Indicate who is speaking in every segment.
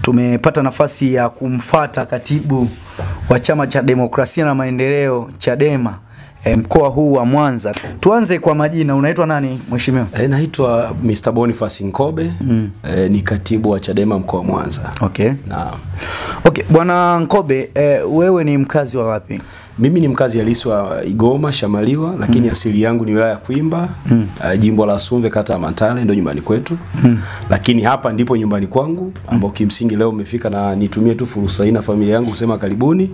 Speaker 1: tumepata nafasi ya kumfuata katibu wa Chama cha Demokrasia na Maendeleo Chadema mkoa huu wa Mwanza. Tuanze kwa majina, unaitwa nani mheshimiwa?
Speaker 2: Naitwa Mr. Boniface Nkobe. Ni katibu wa Chadema mkoa wa Mwanza.
Speaker 1: Okay.
Speaker 2: Naam.
Speaker 1: Okay, bwana Nkobe, wewe ni mkazi wa wapi?
Speaker 2: Mimi ni mkazi halisi wa Igoma Shamaliwa, lakini asili yangu ni wilaya ya Kwimba, jimbo la Sumve, kata ya Mantale, ndio nyumbani kwetu. Lakini hapa ndipo nyumbani kwangu ambao kimsingi leo umefika, na nitumie tu fursa hii na familia yangu kusema karibuni.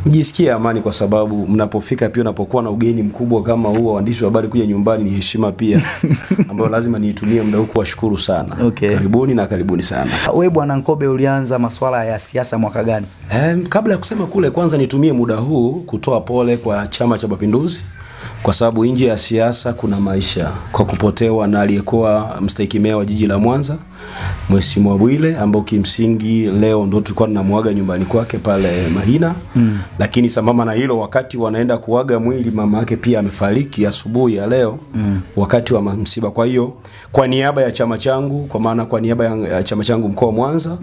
Speaker 2: Mjisikie amani, kwa sababu mnapofika pia unapokuwa na ugeni mkubwa kama huo, waandishi wa habari kuja nyumbani ni heshima pia ambayo lazima niitumie muda huu kuwashukuru sana.
Speaker 1: Okay.
Speaker 2: Karibuni na karibuni sana.
Speaker 1: Wewe bwana Nkobe, ulianza masuala ya siasa mwaka gani?
Speaker 2: Kabla ya kusema kule, kwanza nitumie muda huu kutoa pole kwa Chama cha Mapinduzi, kwa sababu nje ya siasa kuna maisha, kwa kupotewa na aliyekuwa mstahiki meya wa jiji la Mwanza Mheshimiwa Bwile, ambao kimsingi leo ndo tulikuwa tunamwaga nyumbani kwake pale Mahina. Lakini sambamba na hilo, wakati wanaenda kuaga mwili, mama yake pia amefariki asubuhi ya leo wakati wa msiba. Kwa hiyo kwa niaba ya chama changu, kwa maana kwa niaba ya chama changu mkoa wa Mwanza,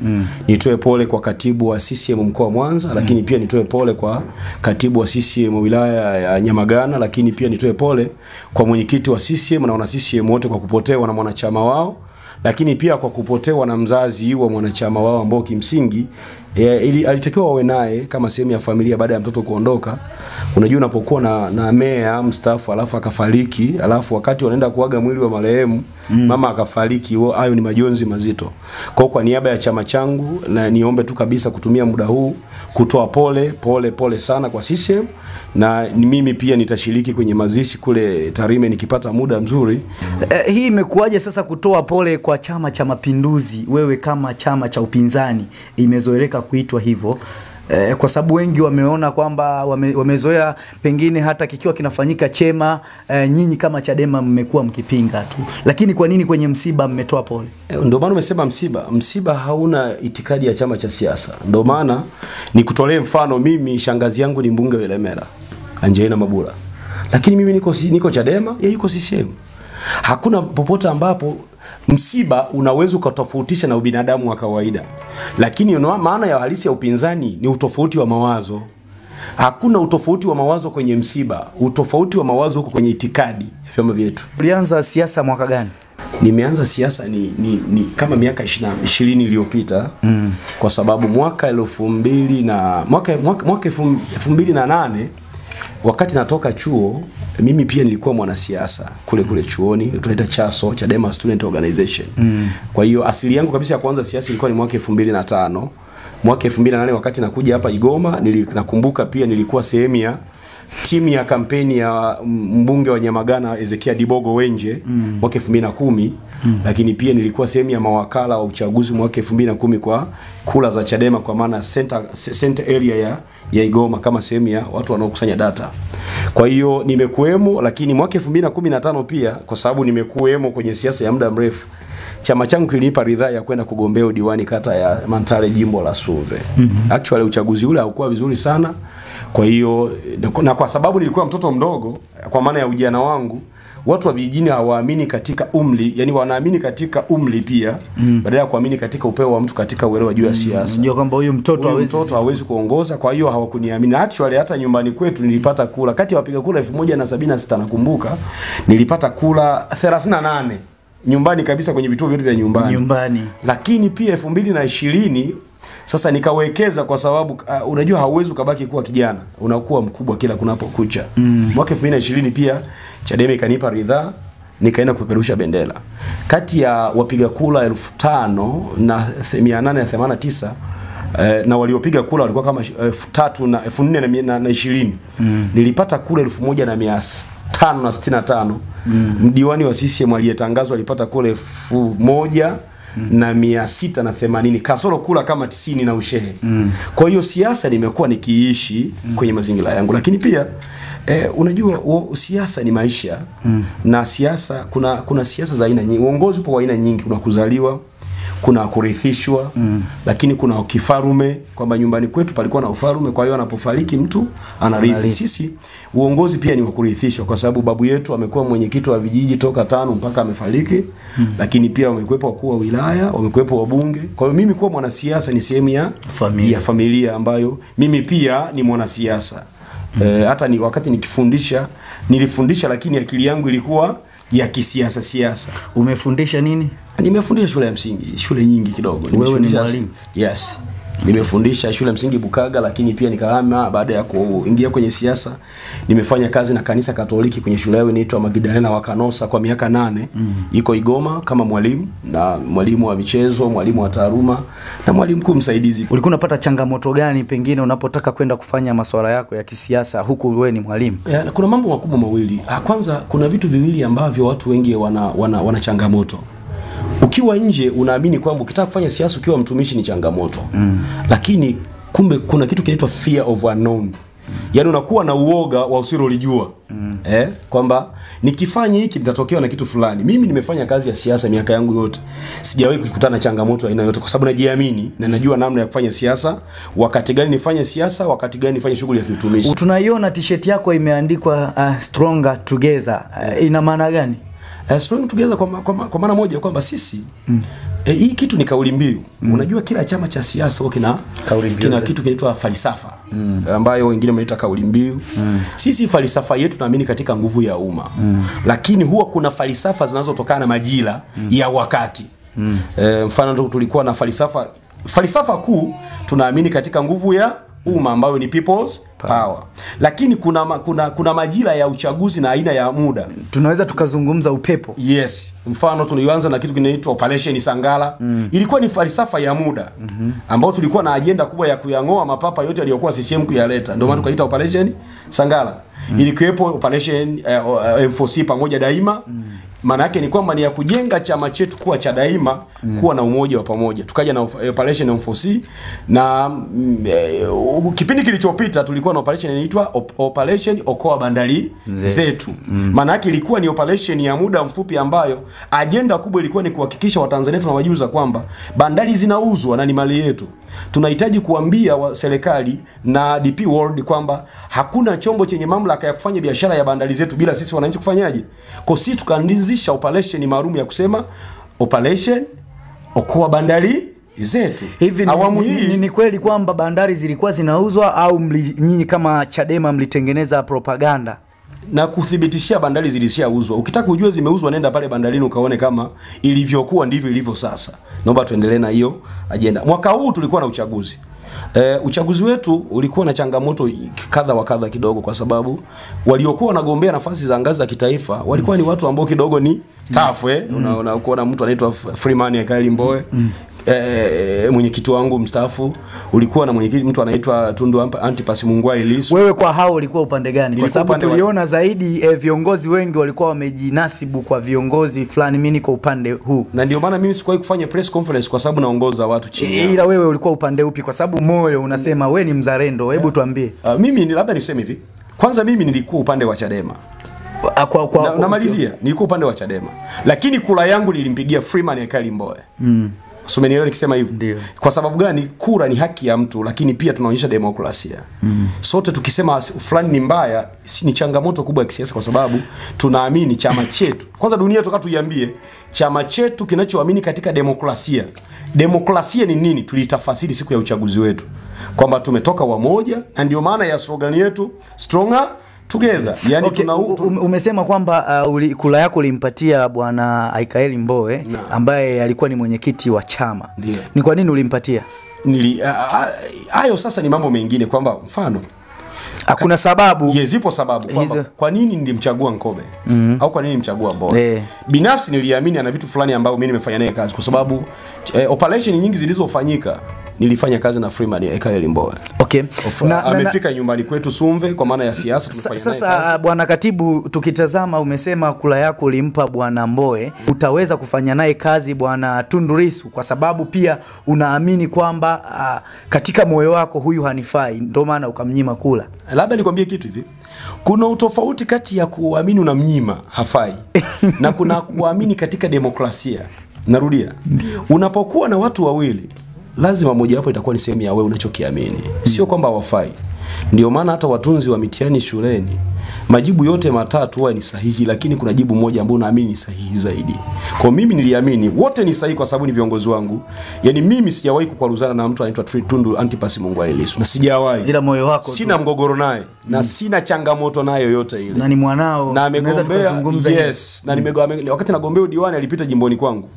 Speaker 2: nitoe pole kwa katibu wa CCM mkoa wa Mwanza, lakini pia nitoe pole kwa katibu wa CCM wilaya ya Nyamagana, lakini pia nitoe pole kwa mwenyekiti wa CCM na wana CCM wote kwa kupotewa na mwanachama wao, lakini pia kwa kupotewa na mzazi wa mwanachama wao ambao kimsingi alitakiwa wawe naye kama sehemu ya familia baada ya mtoto kuondoka. Unajua unapokuwa na meya mstaafu alafu akafariki, alafu wakati wanaenda kuaga mwili wa marehemu mama akafariki, hayo ni majonzi mazito. Kwa niaba ya chama changu, na niombe tu kabisa kutumia muda huu kutoa pole sana kwa CCM, na mimi pia nitashiriki kwenye mazishi kule Tarime nikipata muda mzuri.
Speaker 1: Hii imekuwaje sasa kutoa pole kwa Chama cha Mapinduzi, wewe kama chama cha upinzani imezoeleka kuitwa hivyo? Kwa sababu wengi wameona kwamba wamezoea pengine hata kikiwa kinafanyika chema, nyinyi kama Chadema mmekuwa mkipinga tu. Lakini kwa nini kwenye msiba mmetoa pole?
Speaker 2: Ndio maana umesema msiba hauna itikadi ya chama cha siasa. Ndio maana nikutolee mfano, mimi shangazi yangu ni mbunge wa Ilemela, Angelina Mabula. Lakini mimi niko Chadema, yeye yuko CCM. Hakuna popote ambapo msiba unaweza kutofautisha na ubinadamu wa kawaida. Lakini maana ya halisi ya upinzani ni utofauti wa mawazo. Hakuna utofauti wa mawazo kwenye msiba, utofauti wa mawazo uko kwenye itikadi ya vyama vyetu.
Speaker 1: Ulianza siasa mwaka gani?
Speaker 2: Nimeanza siasa ni kama miaka 20 iliyopita. Kwa sababu mwaka 2008 wakati natoka chuo, mimi pia nilikuwa mwanasiasa kule chuoni, tunaita CHASO, Chadema Student Organization. Kwa hiyo asili yangu kabisa ya kuanza siasa ilikuwa ni mwaka 2005. Mwaka 2008 wakati nakuja hapa Igoma, nakumbuka pia nilikuwa sehemu ya timu ya kampeni ya mbunge wa Nyamagana Ezekia Dibogo Wenje mwaka 2010. Lakini pia nilikuwa sehemu ya mawakala wa uchaguzi mwaka 2010 kwa kula za Chadema, kwa maana center area ya Igoma, kama sehemu ya watu wanaokusanya data. Kwa hiyo nimekuemo, lakini mwaka 2015 pia, kwa sababu nimekuemo kwenye siasa ya muda mrefu, chama changu kilinipa ridhaa ya kwenda kugombea udiwani kata ya Mantale, jimbo la Sumve. Actually uchaguzi ule haukuwa vizuri sana. Kwa hiyo na kwa sababu nilikuwa mtoto mdogo, kwa maana ya ujana wangu, watu wa vijijini hawaamini katika umri, yani wanaamini katika umri pia, badala ya kuamini katika upeo wa mtu katika uelewa juu ya siasa.
Speaker 1: Ndio kwamba huyu mtoto
Speaker 2: hawezi kuongoza, kwa hiyo hawakuniamini. Actually hata nyumbani kwetu nilipata kula, kati ya wapiga kula 1076 nakumbuka, nilipata kula 38 nyumbani kabisa kwenye vituo vyote vya nyumbani. Lakini pia 2020 sasa nikawekeza, kwa sababu unajua hauwezi ukabaki kuwa kijana, unakuwa mkubwa kila kunapokucha. Mwaka 2020 pia Chadema ikanipa ridhaa, nikaenda kupeperusha bendera. Kati ya wapiga kula 5889 na waliopiga kula walikuwa kama 4020. Nilipata kula 1565. Mdiwani wa CCM aliyetangazwa alipata kula 1680, kasoro kula kama 90 na ushehe. Kwa hiyo siasa nimekuwa nikiishi kwenye mazingira yangu. Lakini pia unajua siasa ni maisha. Na siasa kuna siasa za aina nyingi. Uongozi upo wa aina nyingi. Kuna kuzaliwa, kuna kurithishwa, lakini kuna kifarume, kwamba nyumbani kwetu palikuwa na ufarume, kwa hiyo anapofariki mtu anarithi. Sisi uongozi pia ni wa kurithishwa, kwa sababu babu yetu amekuwa mwenyekiti wa vijiji toka 5 mpaka amefariki, lakini pia wamekuwepo wakuu wa wilaya, wamekuwepo wabunge. Kwa hiyo mimi kuwa mwanasiasa ni sehemu ya familia ambayo mimi pia ni mwanasiasa. Hata ni wakati nilifundisha, lakini akili yangu ilikuwa ya kisiasa.
Speaker 1: Umefundisha nini?
Speaker 2: Nimefundisha shule ya msingi, shule nyingi kidogo.
Speaker 1: Wewe ni mwalimu?
Speaker 2: Yes. Nimefundisha shule ya msingi Bukaga, lakini pia nikahama baada ya kuingia kwenye siasa. Nimefanya kazi na kanisa Katoliki kwenye shule yao inaitwa Magdalena wa Kanosa kwa miaka 8. Iko Igoma kama mwalimu, na mwalimu wa michezo, mwalimu wa taaluma na mwalimu mkuu msaidizi.
Speaker 1: Ulikuwa unapata changamoto gani pengine unapotaka kwenda kufanya masuala yako ya kisiasa huku wewe ni mwalimu?
Speaker 2: Kuna mambo makubwa mawili. Kwanza kuna vitu viwili ambavyo watu wengi wana changamoto. Ukiwa nje unaamini kwamba ukitaka kufanya siasa ukiwa mtumishi ni changamoto. Lakini kumbe kuna kitu kinaitwa fear of unknown. Yaani unakuwa na uoga wa usilolijua. Kwamba nikifanya hiki nitatokea na kitu fulani. Mimi nimefanya kazi ya siasa miaka yangu yote. Sijawahi kukutana na changamoto aina yote, kwa sababu najiamini na najua namna ya kufanya siasa, wakati gani nifanye siasa, wakati gani nifanye shughuli ya kiutumishi. Tunaiona
Speaker 1: t-shirt yako imeandikwa Stronger Together. Ina maana gani?
Speaker 2: Strong Together kwa maana moja kwamba sisi hii kitu ni kauli mbiu. Unajua kila chama cha siasa kina kitu kinaitwa falsafa ambayo wengine wanaita kauli mbiu. Sisi falsafa yetu tunaamini katika nguvu ya umma. Lakini huwa kuna falsafa zinazotokana na majira ya wakati. Mfano tulikuwa na falsafa kuu, tunaamini katika nguvu ya umma ambayo ni people's power. Lakini kuna majira ya uchaguzi na aina ya muda.
Speaker 1: Tunaweza tukazungumza upepo.
Speaker 2: Yes. Mfano tulianza na kitu kinaitwa Operation Sangala. Ilikuwa ni falsafa ya muda ambao tulikuwa na ajenda kubwa ya kuyangoa mapapa yote aliyokuwa CCM kuyaleta. Ndio maana tukaita Operation Sangala. Ilikuwepo Operation M4C pamoja daima. Maana yake ni kwamba ni ya kujenga chama chetu kuwa cha daima, kuwa na umoja wa pamoja. Tukaja na Operation M4C, na kipindi kilichopita tulikuwa na operation inaitwa Operation Okoa Bandari Zetu. Maana yake ilikuwa ni operation ya muda mfupi ambayo ajenda kubwa ilikuwa ni kuhakikisha Watanzania tunawajuza kwamba bandari zinauzwa na ni mali yetu. Tunahitaji kuambia serikali na DP World kwamba hakuna chombo chenye mamlaka ya kufanya biashara ya bandari zetu bila sisi wananchi kufanyaje. Kwa sisi tukaanzisha operation maalum ya kusema Operation Okoa Bandari Zetu.
Speaker 1: Hivi ni kweli kwamba bandari zilikuwa zinauzwa, au nyinyi kama Chadema mlitengeneza propaganda?
Speaker 2: Na kuthibitishia bandari zilishauzwa. Ukitaka kujua zimeuzwa, nenda pale bandarini ukaone kama ilivyokuwa ndivyo ilivyo sasa. Naomba tuendelee na hiyo agenda. Mwaka huu tulikuwa na uchaguzi. Uchaguzi wetu ulikuwa na changamoto kadha wa kadha kidogo, kwa sababu waliokuwa wanagombea nafasi za ngazi za kitaifa walikuwa ni watu ambao kidogo ni tough. Unaona mtu anaitwa Freeman Aikaeli Mbowe. Mwenyekiti wangu mstaafu, ulikuwa na mwenyekiti mtu anaitwa Tundu Antipas Mungwai Lissu.
Speaker 1: Wewe kwa hao ulikuwa upande gani? Kwa sababu tuliona zaidi viongozi wengi walikuwa wamejinasibu kwa viongozi fulani. Mimi niko upande huu,
Speaker 2: na ndio maana mimi sikuwahi kufanya press conference kwa sababu naongoza watu chini.
Speaker 1: Ila wewe ulikuwa upande upi? Kwa sababu moyo unasema wewe ni mzalendo. Hebu tuambie.
Speaker 2: Mimi labda niseme hivi. Kwanza mimi nilikuwa upande wa Chadema. Namalizia, nilikuwa upande wa Chadema. Lakini kura yangu nilimpigia Freeman Aikaeli Mbowe. Sumenielewa nikisema hivyo? Kwa sababu gani? Kura ni haki ya mtu, lakini pia tunaonyesha demokrasia. Sote tukisema fulani ni mbaya, si ni changamoto kubwa ya kisiasa, kwa sababu tunaamini chama chetu. Kwanza dunia toka tuiambie chama chetu kinachoamini katika demokrasia. Demokrasia ni nini? Tulitafasiri siku ya uchaguzi wetu kwamba tumetoka wamoja, na ndio maana ya slogan yetu Stronger Together. Yani
Speaker 1: umesema kwamba kula yako ulimpatia bwana Aikaeli Mbowe ambaye alikuwa ni mwenyekiti wa chama. Ni kwa nini ulimpatia?
Speaker 2: Hayo sasa ni mambo mengine, kwamba mfano
Speaker 1: hakuna sababu.
Speaker 2: Zipo sababu kwamba kwa nini nilimchagua Nkobe au kwa nini nilimchagua Mbowe. Binafsi niliamini ana vitu fulani ambao mimi nimefanya naye kazi, kwa sababu operation nyingi zilizofanyika nilifanya kazi na Freeman Aikaeli Mbowe. Amefika nyumbani kwetu Sumve kwa maana ya siasa tumefanya naye kazi. Sasa
Speaker 1: bwana katibu, tukitazama umesema kula yako ulimpa bwana Mbowe, utaweza kufanya naye kazi bwana Tundu Lissu kwa sababu pia unaamini kwamba katika moyo wako huyu hanifai, ndio maana ukamnyima kula?
Speaker 2: Labda nikwambie kitu hivi. Kuna utofauti kati ya kuamini unamnyima hafai na kuna kuamini katika demokrasia. Narudia. Unapokuwa na watu wawili, lazima mmoja wapo itakuwa ni sehemu ya wewe unachokiamini. Sio kwamba hawafai. Ndio maana hata watunzi wa mitihani shuleni, majibu yote matatu huwa ni sahihi, lakini kuna jibu moja ambalo naamini ni sahihi zaidi. Kwa mimi niliamini wote ni sahihi kwa sababu ni viongozi wangu. Yaani mimi sijawahi kukwaruzana na mtu anaitwa Tundu Antipas Mungwae Lissu. Na sijawahi.
Speaker 1: Ila moyo wako
Speaker 2: sina mgogoro naye na sina changamoto naye yoyote ile.
Speaker 1: Na ni mwanao.
Speaker 2: Na amegombea, yes, na nimegombea wakati nagombea udiwani alipita jimboni kwangu.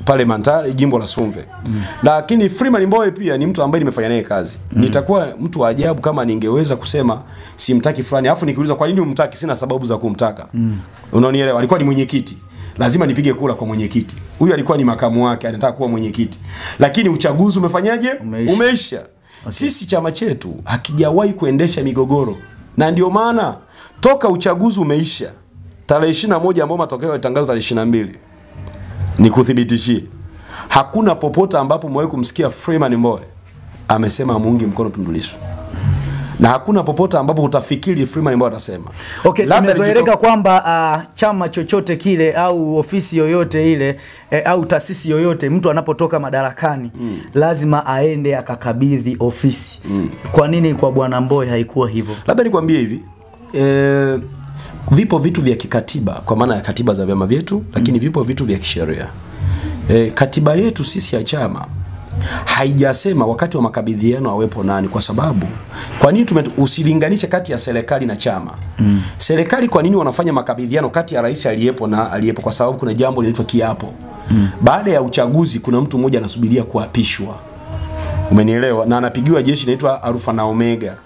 Speaker 2: Pale Manta, jimbo la Sumve. Lakini Freeman Mbowe pia ni mtu ambaye nimefanya naye kazi. Nitakuwa mtu wa ajabu kama ningeweza kusema simtaki fulani afu nikiuliza kwa nini umtaki, sina sababu za kumtaka. Unaonielewa? Alikuwa ni mwenyekiti. Lazima nipige kura kwa mwenyekiti. Huyu alikuwa ni makamu wake, anataka kuwa mwenyekiti. Lakini uchaguzi umefanyaje? Umeisha. Okay. Sisi chama chetu hakijawahi kuendesha migogoro. Na ndio maana toka uchaguzi umeisha tarehe 21 ambao matokeo yalitangazwa tarehe 22. Nikuthibitishie, hakuna popote ambapo mwawe kumsikia Freeman Mbowe amesema muungi mkono Tundu Lissu. Na hakuna popote ambapo utafikiri Freeman Mbowe atasema.
Speaker 1: Okay, imezoeleka kwamba chama chochote kile au ofisi yoyote ile au taasisi yoyote mtu anapotoka madarakani lazima aende akakabidhi ofisi. Kwa nini kwa bwana Mbowe haikuwa hivyo?
Speaker 2: Labda nikwambie hivi, vipo vitu vya kikatiba kwa maana ya katiba za vyama vyetu, lakini vipo vitu vya kisheria. Katiba yetu sisi ya chama haijasema wakati wa makabidhiano awepo nani, kwa sababu kwa nini usilinganisha kati ya serikali na chama? Serikali kwa nini wanafanya makabidhiano kati ya rais aliyepo na aliyepo? Kwa sababu kuna jambo linaloitwa kiapo. Baada ya uchaguzi kuna mtu mmoja anasubiria kuapishwa. Umenielewa? Na anapigiwa jeshi linaloitwa Alfa na Omega.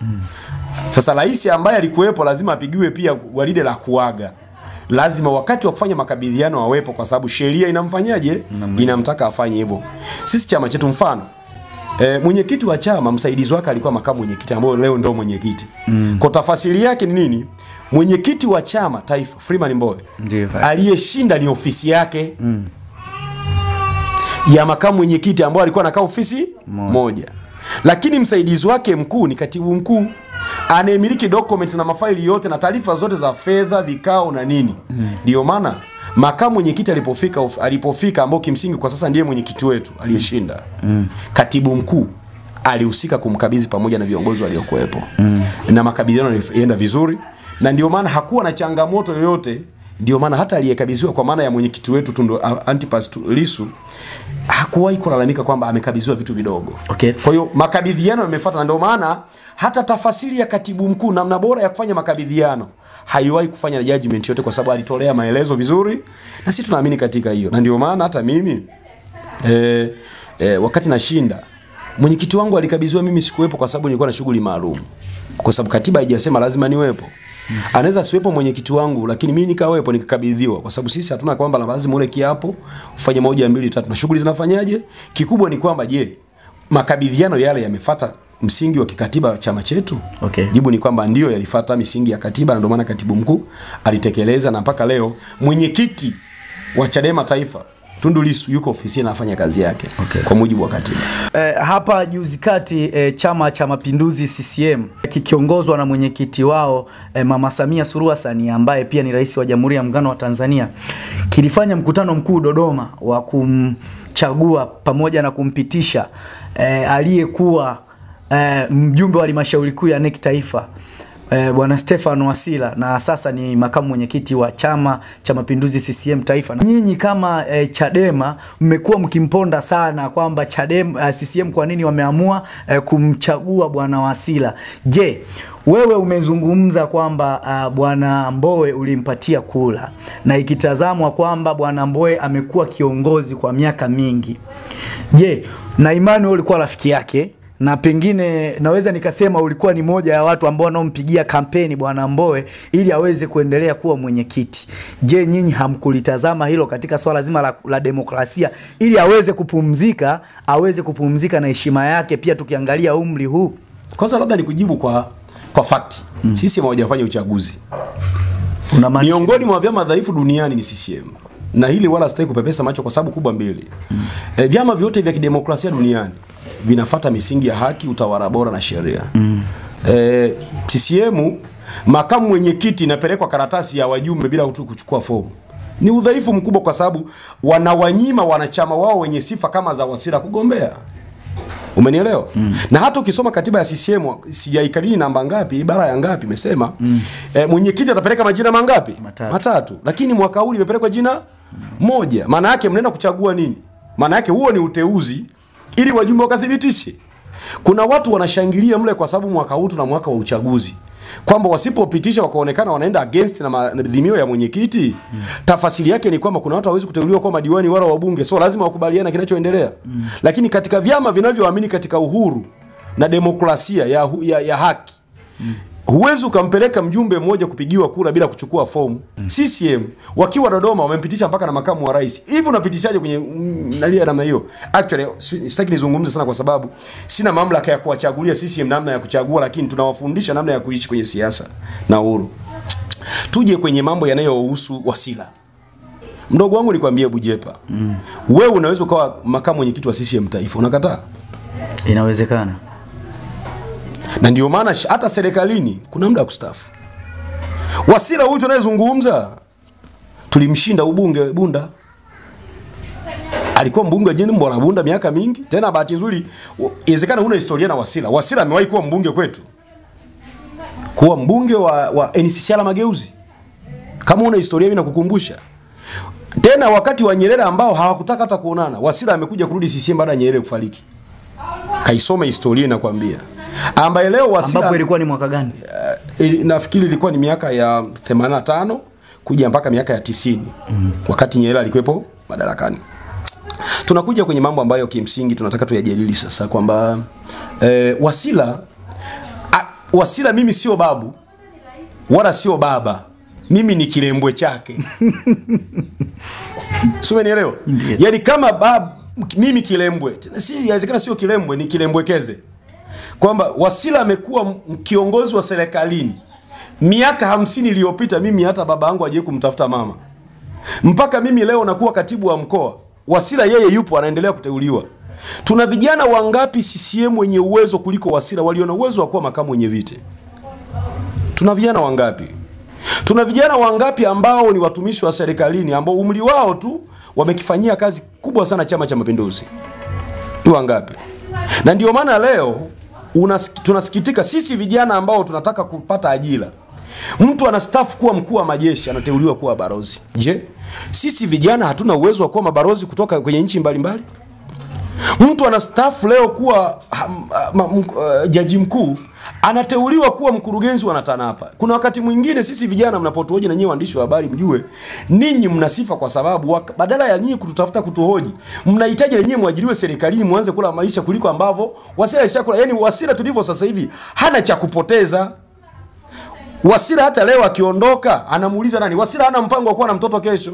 Speaker 2: Sasa rais ambaye alikuwepo lazima apigiwe pia gwaride la kuaga. Lazima wakati wa kufanya makabidhiano awepo, kwa sababu sheria inamfanyaje? Inamtaka afanye hivyo. Sisi chama chetu mfano, mwenyekiti wa chama msaidizi wake alikuwa makamu mwenyekiti ambaye leo ndio mwenyekiti. Kwa tafasiri yake ni nini? Mwenyekiti wa chama taifa Freeman Mbowe aliyeshinda ni ofisi yake ya makamu mwenyekiti ambaye alikuwa anakaa ofisi moja. Lakini msaidizi wake mkuu ni katibu mkuu, anayemiliki documents na mafaili yote na taarifa zote za fedha, vikao na nini. Ndio maana makamu mwenyekiti alipofika ambao kimsingi kwa sasa ndiye mwenyekiti wetu aliyeshinda, katibu mkuu alihusika kumkabidhi pamoja na viongozi waliokuepo. Na makabidhiano yalienda vizuri, na ndio maana hakuwa na changamoto yoyote. Ndio maana hata aliyekabidhiwa kwa maana ya mwenyekiti wetu Tundu Antipas Lissu hakuwahi kulalamika kwamba amekabidhiwa vitu vidogo.
Speaker 1: Okay.
Speaker 2: Kwa hiyo makabidhiano yamefuata, na ndio maana hata tafasiri ya katibu mkuu namna bora ya kufanya makabidhiano haiwahi kufanya judgment yote, kwa sababu alitolea maelezo vizuri na sisi tunaamini katika hiyo. Na ndio maana hata mimi wakati nashinda mwenyekiti wangu alikabidhiwa, mimi sikuwepo kwa sababu nilikuwa na shughuli maalum. Kwa sababu katiba haijasema lazima niwepo. Anaweza siwepo mwenyekiti wangu lakini mimi nikawepo nikakabidhiwa, kwa sababu sisi hatuna kwamba lazima ule kiapo ufanye 1 2 3 na shughuli zinafanyaje. Kikubwa ni kwamba je, makabidhiano yale yamefuata msingi wa kikatiba chama chetu?
Speaker 1: Okay.
Speaker 2: Jibu ni kwamba ndio yalifuata misingi ya katiba, na ndio maana katibu mkuu alitekeleza, na mpaka leo mwenyekiti wa Chadema taifa Tundu Lissu yuko ofisini anafanya kazi yake. Okay. Kwa mujibu wa katiba.
Speaker 1: Hapa juzi kati chama cha Mapinduzi CCM kikiongozwa na mwenyekiti wao Mama Samia Suluhu Hassan ambaye pia ni rais wa Jamhuri ya Muungano wa Tanzania kilifanya mkutano mkuu Dodoma wa kumchagua pamoja na kumpitisha aliyekuwa mjumbe wa halmashauri kuu ya NEC taifa Bwana Stefano Wasira, na sasa ni makamu mwenyekiti wa chama cha Mapinduzi CCM taifa. Nyinyi kama Chadema mmekuwa mkimponda sana kwamba Chadema CCM kwa nini wameamua kumchagua Bwana Wasira. Je, wewe umezungumza kwamba Bwana Mbowe ulimpatia kula, na ikitazamwa kwamba Bwana Mbowe amekuwa kiongozi kwa miaka mingi. Je, na imani ulikuwa rafiki yake, na pengine naweza nikasema ulikuwa ni moja ya watu ambao wanaompigia kampeni Bwana Mbowe ili aweze kuendelea kuwa mwenyekiti. Je, nyinyi hamkulitazama hilo katika swala zima la demokrasia ili aweze kupumzika na heshima yake, pia tukiangalia umri huu?
Speaker 2: Kwanza labda nikujibu kwa fact. Sisi hawajafanya uchaguzi. Miongoni mwa vyama dhaifu duniani ni CCM. Na hili wala sitaki kupepesa macho kwa sababu kubwa mbili. Vyama vyote vya kidemokrasia duniani vinafuata misingi ya haki, utawala bora na sheria. CCM makamu mwenyekiti inapelekwa karatasi ya wajumbe bila kuchukua fomu. Ni udhaifu mkubwa kwa sababu wanawanyima wanachama wao wenye sifa kama za Wasira kugombea. Umenielewa? Na hata ukisoma katiba ya CCM, sijaikariri namba ngapi, ibara ya ngapi imesema mwenyekiti atapeleka majina mangapi? Matatu. Lakini mwaka huu imepelekwa jina moja. Maana yake mnaenda kuchagua nini? Maana yake huo ni uteuzi ili wajumbe wakathibitishe. Kuna watu wanashangilia mle kwa sababu mwaka huu tuna mwaka wa uchaguzi, kwamba wasipopitisha wakaonekana wanaenda against na madhimio ya mwenyekiti. Tafasiri yake ni kwamba kuna watu hawezi kuteuliwa kwa madiwani wala wabunge, so lazima wakubaliane kinachoendelea. Lakini katika vyama vinavyoamini katika uhuru na demokrasia ya haki, huwezi ukampeleka mjumbe mmoja kupigiwa kura bila kuchukua fomu. CCM wakiwa Dodoma wamempitisha mpaka na makamu wa rais. Hivi unapitishaje kwenye nalia namna hiyo? Actually sitaki nizungumze sana kwa sababu sina mamlaka ya kuwachagulia CCM namna ya kuchagua, lakini tunawafundisha namna ya kuishi kwenye siasa na uhuru. Tuje kwenye mambo yanayohusu Wasira. Mdogo wangu nikwambie Bujepa. Wewe unaweza kuwa makamu mwenyekiti wa CCM taifa, unakataa?
Speaker 1: Inawezekana.
Speaker 2: Na ndio maana hata serikalini kuna muda wa kustaafu. Wasira huyu tunayezungumza tulimshinda ubunge Bunda. Alikuwa mbunge wa jimbo la Bunda miaka mingi. Tena bahati nzuri inawezekana huna historia na Wasira. Wasira amewahi kuwa mbunge kwetu. Kuwa mbunge wa NCCR Mageuzi. Kama una historia mimi nakukumbusha. Tena wakati wa Nyerere ambao hawakutaka hata kuonana, Wasira amekuja kurudi CCM baada ya Nyerere kufariki. Kaisome historia nakwambia. Ambaye leo Wasira
Speaker 1: ambapo ilikuwa ni mwaka gani?
Speaker 2: Nafikiri ilikuwa ni miaka ya 85 kuja mpaka miaka ya 90. Wakati Nyerere alikuwepo madarakani. Tunakuja kwenye mambo ambayo kimsingi tunataka tuyajadili sasa kwamba Wasira mimi sio babu wala sio baba. Mimi ni kilembwe chake. Sio, unielewa? Yaani kama mimi kilembwe, si inawezekana sio kilembwe, ni kilembwekeze. Kwamba Wasira amekuwa kiongozi wa serikalini miaka 50 iliyopita, mimi hata baba yangu hajawahi kumtafuta mama. Mpaka mimi leo nakuwa katibu wa mkoa, Wasira yeye yupo anaendelea kuteuliwa. Tuna vijana wangapi CCM wenye uwezo kuliko Wasira waliona uwezo wa kuwa makamu wenye viti? Tuna vijana wangapi? Tuna vijana wangapi ambao ni watumishi wa serikalini ambao umri wao tu wamekifanyia kazi kubwa sana Chama cha Mapinduzi? Ni wangapi? Na ndio maana leo tunasikitika sisi vijana ambao tunataka kupata ajira. Mtu anastaafu kuwa mkuu wa majeshi anateuliwa kuwa balozi. Je, sisi vijana hatuna uwezo wa kuwa mabalozi kutoka kwenye nchi mbalimbali? Mtu anastaafu leo kuwa jaji mkuu anateuliwa kuwa mkurugenzi wa TANAPA. Kuna wakati mwingine sisi vijana mnapotuhoji na nyinyi waandishi wa habari mjue ninyi mnasifa kwa sababu badala ya nyinyi kututafuta kutuhoji mnahitaji nyinyi muajiriwe serikalini muanze kula maisha kuliko ambavyo Wasira shakula. Yani Wasira tulivyo sasa hivi hana cha kupoteza. Wasira hata leo akiondoka anamuuliza nani? Wasira hana mpango wa kuwa na mtoto kesho.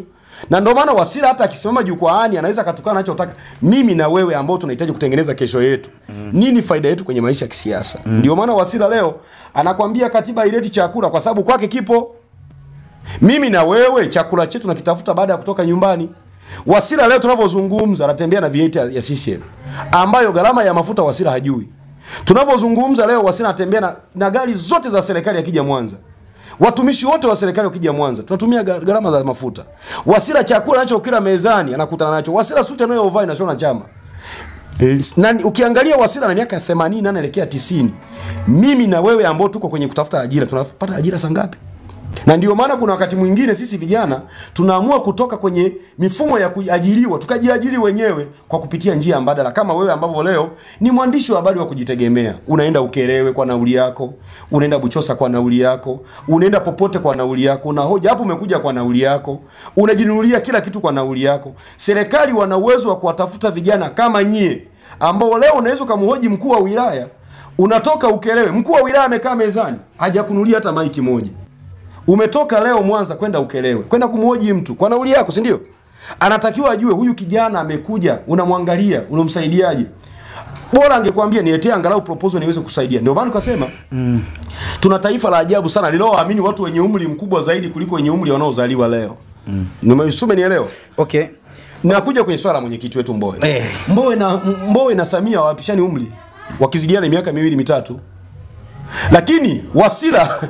Speaker 2: Na ndio maana Wasira hata akisimama jukwaani anaweza katukana anachotaka. Mimi na wewe ambao tunahitaji kutengeneza kesho yetu. Nini faida yetu kwenye maisha ya kisiasa? Ndio maana Wasira leo anakwambia katiba ileti chakula kwa sababu kwake kipo. Mimi na wewe chakula chetu tunakitafuta baada ya kutoka nyumbani. Wasira leo tunavyozungumza anatembea na V8 ya CCM ambayo gharama ya mafuta Wasira hajui. Tunavyozungumza leo Wasira anatembea na gari zote za serikali akija Mwanza. Watumishi wote wa serikali wakija Mwanza tunatumia gharama za mafuta. Wasira chakula anachokila mezani anakutana nacho. Wasira suti anayovaa inashona chama. Na ukiangalia Wasira na miaka 80 anaelekea 90. Mimi na wewe ambao tuko kwenye kutafuta ajira tunapata ajira saa ngapi? Na ndio maana kuna wakati mwingine sisi vijana tunaamua kutoka kwenye mifumo ya kuajiriwa tukajiajiri wenyewe kwa kupitia njia mbadala, kama wewe ambavyo leo ni mwandishi wa habari wa kujitegemea. Unaenda Ukerewe kwa nauli yako, unaenda Buchosa kwa nauli yako, unaenda popote kwa nauli yako, na hoja hapo umekuja kwa nauli yako, unajinunulia kila kitu kwa nauli yako. Serikali wana uwezo wa kuwatafuta vijana kama nyie ambao leo unaweza kumhoji mkuu wa wilaya, unatoka Ukerewe, mkuu wa wilaya amekaa mezani hajakunulia hata maiki moja. Umetoka leo Mwanza kwenda Ukerewe, kwenda kumhoji mtu kwa nauli yako, si ndio? Anatakiwa ajue huyu kijana amekuja, unamwangalia, unamsaidiaje. Bora angekuambia niletee angalau proposal niweze kusaidia. Ndio maana tukasema tuna taifa la ajabu sana liloamini watu wenye umri mkubwa zaidi kuliko wenye umri wanaozaliwa leo. Umenielewa?
Speaker 1: Okay.
Speaker 2: Nakuja kwenye swala mwenyekiti wetu Mbowe. Mbowe na Samia wapishani umri, wakizidiana miaka 2-3. Lakini Wasira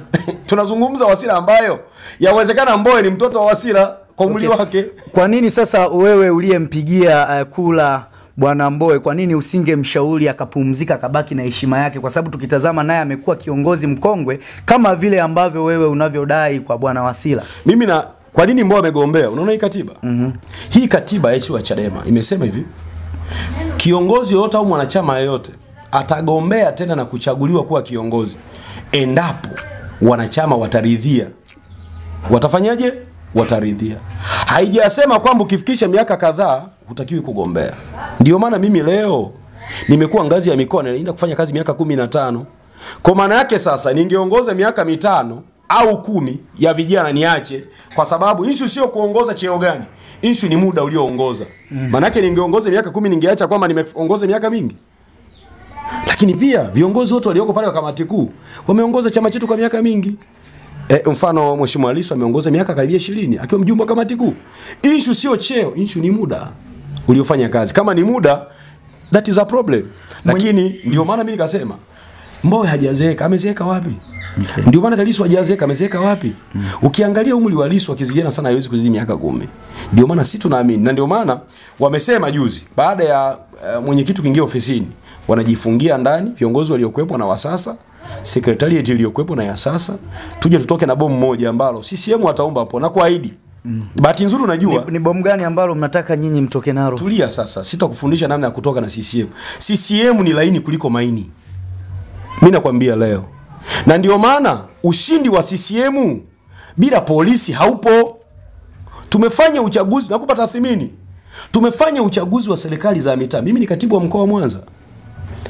Speaker 2: tunazungumza Wasira ambayo yawezekana Mbowe ni mtoto wa Wasira kwa umri wake.
Speaker 1: Kwa nini sasa wewe uliyempigia kula Bwana Mbowe, kwa nini usingemshauri akapumzika akabaki na heshima yake? Kwa sababu tukitazama naye amekuwa kiongozi mkongwe kama vile ambavyo wewe unavyodai kwa Bwana Wasira.
Speaker 2: Mimi na kwa nini Mbowe amegombea? Unaona hii katiba? Hii katiba yetu ya Chadema imesema hivi. Kiongozi yote au mwanachama yeyote atagombea tena na kuchaguliwa kuwa kiongozi endapo wanachama wataridhia. Watafanyaje? Wataridhia. Haijasema kwamba ukifikisha miaka kadhaa hutakiwi kugombea. Ndio maana mimi leo nimekuwa ngazi ya mikoa na naenda kufanya kazi miaka 15. Kwa maana yake sasa ningeongoza miaka 5 au 10 ya vijana niache, kwa sababu issue sio kuongoza cheo gani. Issue ni muda ulioongoza. Maana yake ningeongoza miaka 10 ningeacha kwamba nimeongoza miaka mingi. Lakini pia viongozi wote walioko pale wa kamati kuu wameongoza chama chetu kwa miaka mingi. Mfano Mheshimiwa Lissu ameongoza miaka karibia 20 akiwa mjumbe wa kamati kuu. Issue sio cheo, issue ni muda uliofanya kazi. Kama ni muda, that is a problem. Lakini ndio maana mimi nikasema Mbowe hajazeeka. Amezeeka wapi? Okay. Ndio maana Lissu hajazeeka. Amezeeka wapi? Ukiangalia umri wa Lissu akizijana sana haiwezi kuzidi miaka 10. Ndio maana sisi tunaamini, na ndio maana wamesema juzi baada ya mwenyekiti kuingia ofisini wanajifungia ndani viongozi waliokuepo na wa sasa, secretariat iliyokuepo na ya sasa, tuje tutoke na bomu moja ambalo CCM ataomba hapo na kuahidi. Bahati nzuri unajua
Speaker 1: ni bomu gani ambalo mnataka nyinyi mtoke nalo?
Speaker 2: Tulia sasa, sitakufundisha namna ya kutoka na CCM. CCM ni laini kuliko maini. Mimi nakwambia leo. Na ndio maana ushindi wa CCM bila polisi haupo. Tumefanya uchaguzi, nakupa tathmini. Tumefanya uchaguzi wa serikali za mitaa. Mimi ni katibu wa mkoa wa Mwanza,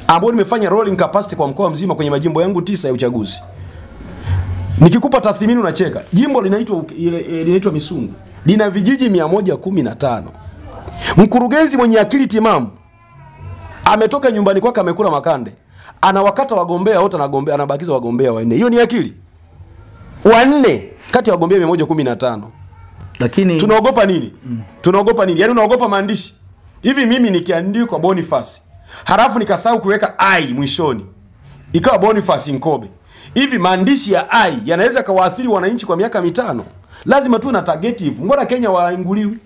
Speaker 2: ambao nimefanya rolling capacity kwa mkoa mzima kwenye majimbo yangu 9 ya uchaguzi. Nikikupa tathmini unacheka. Jimbo linaitwa Misungu. Lina vijiji 115. Mkurugenzi mwenye akili timamu ametoka nyumbani kwake amekula makande. Anawakata wagombea wote, anabakiza wagombea 4. Hiyo ni akili? 4 kati ya wagombea 115.
Speaker 1: Lakini
Speaker 2: tunaogopa nini? Tunaogopa nini? Yaani unaogopa maandishi. Hivi mimi nikiandika Boniface, halafu nikasahau kuweka I mwishoni, ikawa Boniface Nkobe. Hivi maandishi ya I yanaweza kawaathiri wananchi kwa miaka 5? Lazima tuwe na targetive. Mbona Kenya wainguliwi?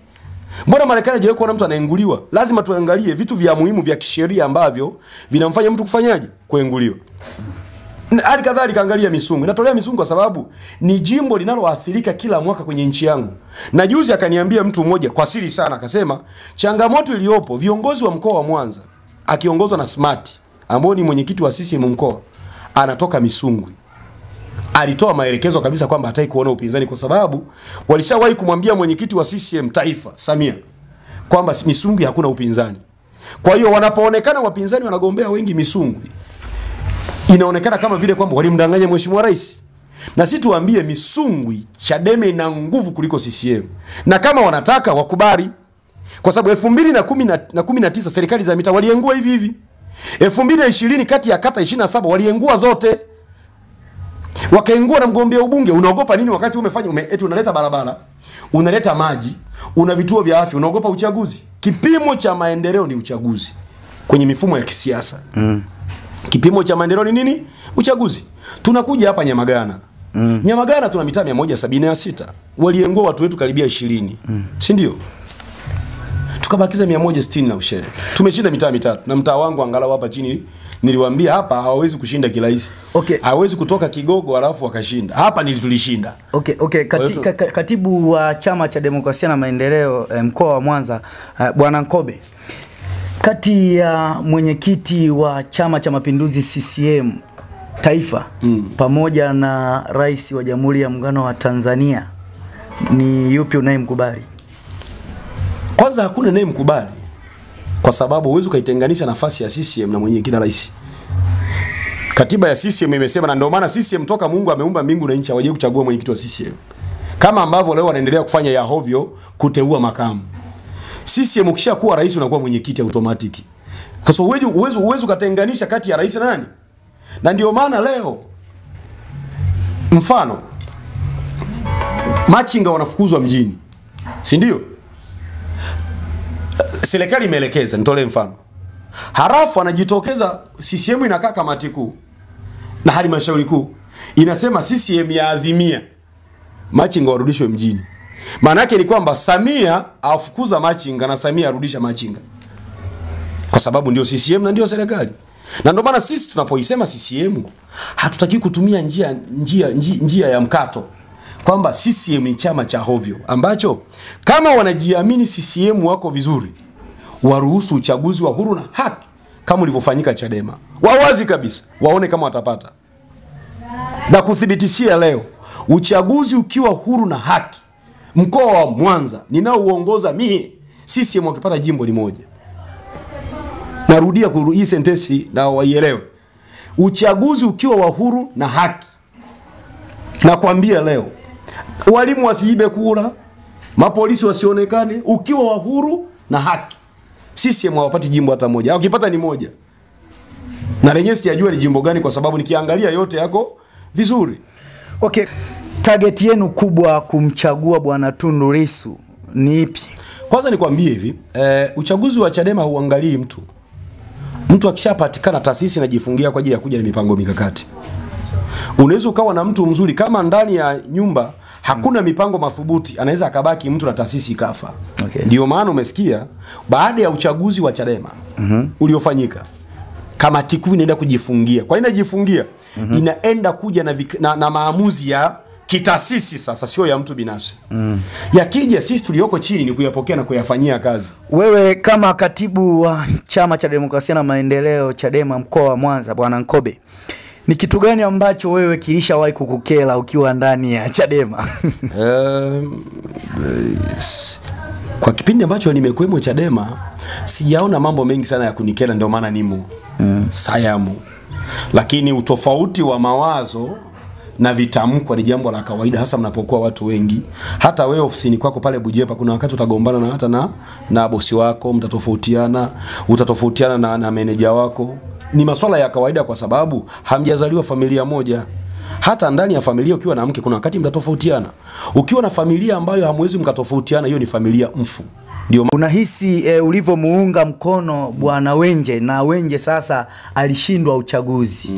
Speaker 2: Mbona Marekani hajawahi kuona mtu anainguliwa? Lazima tuangalie vitu vya muhimu vya kisheria ambavyo vinamfanya mtu kufanyaje? Kuinguliwa. Hali kadhalika angalia Misungu. Natolea Misungu kwa sababu ni jimbo linaloathirika kila mwaka kwenye nchi yangu. Na juzi akaniambia mtu mmoja kwa siri sana, akasema changamoto iliyopo viongozi wa mkoa wa Mwanza akiongozwa na Smart ambao ni mwenyekiti wa CCM mkoa anatoka Misungu. Alitoa maelekezo kabisa kwamba hataki kuona upinzani kwa sababu walishawahi kumwambia mwenyekiti wa CCM taifa Samia kwamba Misungu hakuna upinzani. Kwa hiyo wanapoonekana wapinzani wanagombea wengi Misungu, inaonekana kama vile kwamba walimdanganya Mheshimiwa Rais. Na sisi tuambie Misungu Chadema ina nguvu kuliko CCM. Na kama wanataka wakubali. Kwa sababu 2019 serikali za mitaa waliengua hivi hivi. 2020 kati ya kata 27 waliengua zote. Wakaengua na mgombea ubunge. Unaogopa nini wakati umefanya eti unaleta barabara, unaleta maji, una vituo vya afya, unaogopa uchaguzi? Kipimo cha maendeleo ni uchaguzi kwenye mifumo ya kisiasa. Kipimo cha maendeleo ni nini? Uchaguzi. Tunakuja hapa Nyamagana. Nyamagana tuna mitaa 176. Waliengua watu wetu karibia 20. Si ndio? Tukabakiza 160 na ushere. Tumeshinda mitaa 3. Na mtaa wangu angalau hapa chini niliwaambia hapa hawawezi kushinda kirahisi.
Speaker 1: Okay.
Speaker 2: Hawezi kutoka Kigogo alafu wakashinda. Hapa tulishinda.
Speaker 1: Okay. Katibu wa Chama cha Demokrasia na Maendeleo mkoa wa Mwanza, Bwana Nkobe, kati ya mwenyekiti wa Chama cha Mapinduzi CCM taifa pamoja na rais wa Jamhuri ya Muungano wa Tanzania, ni yupi unayemkubali?
Speaker 2: Kwanza hakuna anayemkubali kwa sababu huwezi kuitenganisha nafasi ya CCM na mwenyekiti na rais. Katiba ya CCM imesema, na ndio maana CCM toka Mungu ameumba mbingu na nchi hawaje kuchagua mwenyekiti wa CCM. Kama ambavyo leo wanaendelea kufanya ya hovyo kuteua makamu. CCM ukishakuwa rais unakuwa mwenyekiti automatic. Kwa sababu uwezo kutenganisha kati ya rais na nani? Na ndio maana leo mfano machinga wanafukuzwa mjini. Si ndio? Serikali imeelekeza, nitolee mfano. Halafu anajitokeza CCM inakaa kamati kuu na halmashauri kuu inasema CCM ya azimia machinga warudishwe mjini. Maana yake ni kwamba Samia afukuza machinga na Samia arudisha machinga. Kwa sababu ndio CCM na ndio serikali. Na ndio maana sisi tunapoisema CCM hatutaki kutumia njia ya mkato. Kwamba CCM ni chama cha hovyo ambacho kama wanajiamini CCM wako vizuri, waruhusu uchaguzi wa huru na haki kama ulivyofanyika Chadema. Wawazi kabisa, waone kama watapata. Na kuthibitishia leo, uchaguzi ukiwa huru na haki, mkoa wa Mwanza ninaouongoza mimi, CCM wakipata jimbo ni moja. Narudia hii sentensi na waielewe. Uchaguzi ukiwa wa huru na haki, nakwambia leo, walimu wasiibe kura, mapolisi wasionekane, ukiwa wa huru na haki, CCM hawapati jimbo hata moja. Wakipata ni moja. Na lenyewe sijajua ni jimbo gani kwa sababu nikiangalia yote yako vizuri.
Speaker 1: Okay. Target yenu kubwa kumchagua Bwana Tundu Lissu ni ipi?
Speaker 2: Kwanza nikwambie hivi, uchaguzi wa Chadema huangalii mtu. Mtu akishapatikana taasisi inajifungia kwa ajili ya kuja na mipango mikakati. Unaweza ukawa na mtu mzuri kama ndani ya nyumba hakuna mipango madhubuti, anaweza akabaki mtu na taasisi ikafa.
Speaker 1: Okay.
Speaker 2: Ndio maana umesikia baada ya uchaguzi wa Chadema uliofanyika, kamati kuu inaenda kujifungia. Kwa nini inajifungia? Inaenda kuja na maamuzi ya kitaasisi sasa, sio ya mtu binafsi. Yakija sisi tulioko chini ni kuyapokea na kuyafanyia kazi.
Speaker 1: Wewe kama katibu wa Chama cha Demokrasia na Maendeleo Chadema mkoa wa Mwanza, Bwana Nkobe, ni kitu gani ambacho wewe kilishawahi kukukela ukiwa ndani ya Chadema?
Speaker 2: Kwa kipindi ambacho nimekuwemo Chadema sijaona mambo mengi sana ya kunikela, ndio maana nimo sayamu. Lakini utofauti wa mawazo na vitamko ni jambo la kawaida, hasa mnapokuwa watu wengi. Hata wewe ofisini kwako pale Bujepa kuna wakati utagombana na hata na bosi wako, utatofautiana na meneja wako. Ni masuala ya kawaida kwa sababu hamjazaliwa familia moja. Hata ndani ya familia ukiwa na mke kuna wakati mtatofautiana. Ukiwa na familia ambayo hamwezi mkatofautiana, hiyo ni familia mfu. Ndio
Speaker 1: unahisi ulivyomuunga mkono Bwana Wenje na Wenje sasa alishindwa uchaguzi.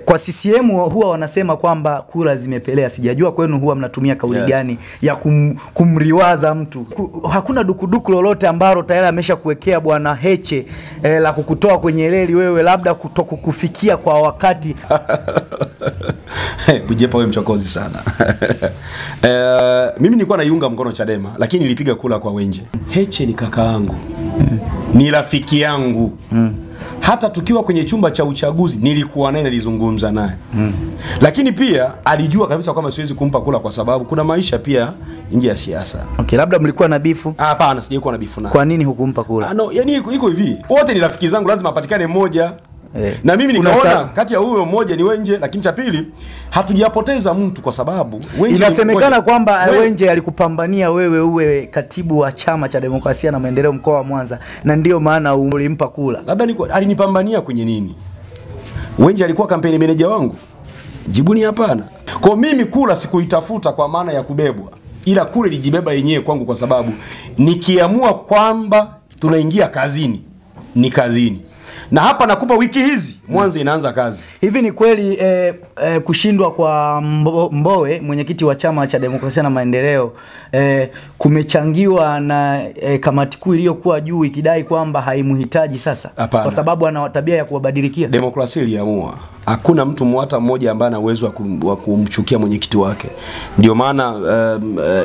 Speaker 1: Kwa CCM huwa wanasema kwamba kura zimepelea. Sijajua kwenu huwa mnatumia kauli gani ya kumriwaza mtu. Hakuna dukuduku lolote ambalo tayari amesha kuwekea Bwana Heche la kukutoa kwenye reli wewe labda kukufikia kwa wakati.
Speaker 2: Bujepa wewe mchokozi sana. Mimi nilikuwa naiunga mkono Chadema lakini nilipiga kula kwa Wenje. Heche ni kaka yangu. Ni rafiki yangu. Hata tukiwa kwenye chumba cha uchaguzi nilikuwa naye, nilizungumza naye. Lakini pia alijua kabisa kwamba siwezi kumpa kula kwa sababu kuna maisha pia nje ya siasa.
Speaker 1: Okay, labda mlikuwa na bifu?
Speaker 2: Hapana, sijakuwa na bifu naye.
Speaker 1: Kwa nini hukumpa kula?
Speaker 2: No, yani iko hivi. Wote ni rafiki zangu, lazima apatikane mmoja. Na mimi nikaona kati ya huyo mmoja ni Wenje, lakini cha pili hatujapoteza mtu kwa sababu
Speaker 1: Wenje inasemekana kwamba Wenje alikupambania wewe uwe katibu wa Chama cha Demokrasia na Maendeleo mkoa wa Mwanza na ndio maana ulimpa kula.
Speaker 2: Labda alinipambania kwenye nini? Wenje alikuwa kampeni manager wangu? Jibuni hapana. Kwa mimi kula sikuitafuta kwa maana ya kubebwa, ila kule lijibeba yenyewe kwangu kwa sababu nikiamua kwamba tunaingia kazini ni kazini. Na hapa nakupa wiki hizi Mwanza inaanza kazi.
Speaker 1: Hivi ni kweli kushindwa kwa Mbowe mwenyekiti wa Chama cha Demokrasia na Maendeleo kumechangiwa na kamati kuu iliyokuwa juu ikidai kwamba haimhitaji sasa?
Speaker 2: Apana.
Speaker 1: Kwa sababu ana tabia ya kuwabadilikia?
Speaker 2: Demokrasia iliamua. Hakuna mtu hata mmoja ambaye ana uwezo wa kumchukia mwenyekiti wake. Ndio maana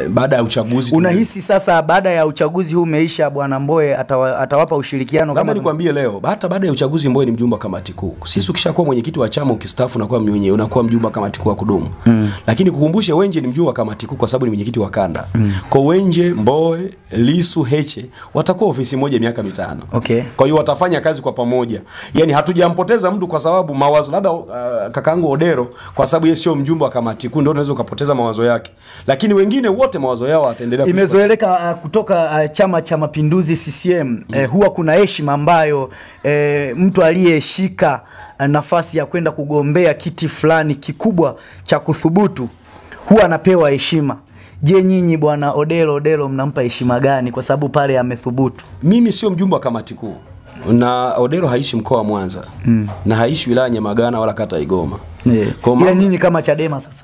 Speaker 2: baada ya uchaguzi
Speaker 1: unahisi sasa baada ya uchaguzi huu umeisha Bwana Mbowe atawapa ushirikiano
Speaker 2: kama nikwambie leo hata baada ya uchaguzi Mbowe ni mjumbe wa kamati kuu. Sisi ukishakuwa mwenyekiti wa chama ukistaafu unakuwa mwenyewe unakuwa mjumbe wa kamati kuu wa kudumu. Lakini kukumbushe Wenje ni mjumbe wa kamati kuu kwa sababu ni mwenyekiti wa kanda. Kwa Wenje, Mbowe, Lissu, Heche watakuwa ofisi moja miaka 5.
Speaker 1: Okay.
Speaker 2: Kwa hiyo watafanya kazi kwa pamoja. Yaani hatujampoteza mtu kwa sababu mawazo labda kakaangu Odero kwa sababu yeye sio mjumbe wa kamati kuu ndio unaweza kupoteza mawazo yake. Lakini wengine wote mawazo yao wataendelea.
Speaker 1: Imezoeleka kutoka Chama cha Mapinduzi CCM huwa kuna heshima ambayo mtu aliyeshika nafasi ya kwenda kugombea kiti fulani kikubwa cha kuthubutu huwa anapewa heshima. Je, nyinyi Bwana Odero mnampa heshima gani kwa sababu pale amethubutu?
Speaker 2: Mimi sio mjumbe wa kamati kuu. Na Odero haishi mkoa wa Mwanza. Na haishi wilaya Nyamagana wala kata Igoma.
Speaker 1: Ila nyinyi kama Chadema sasa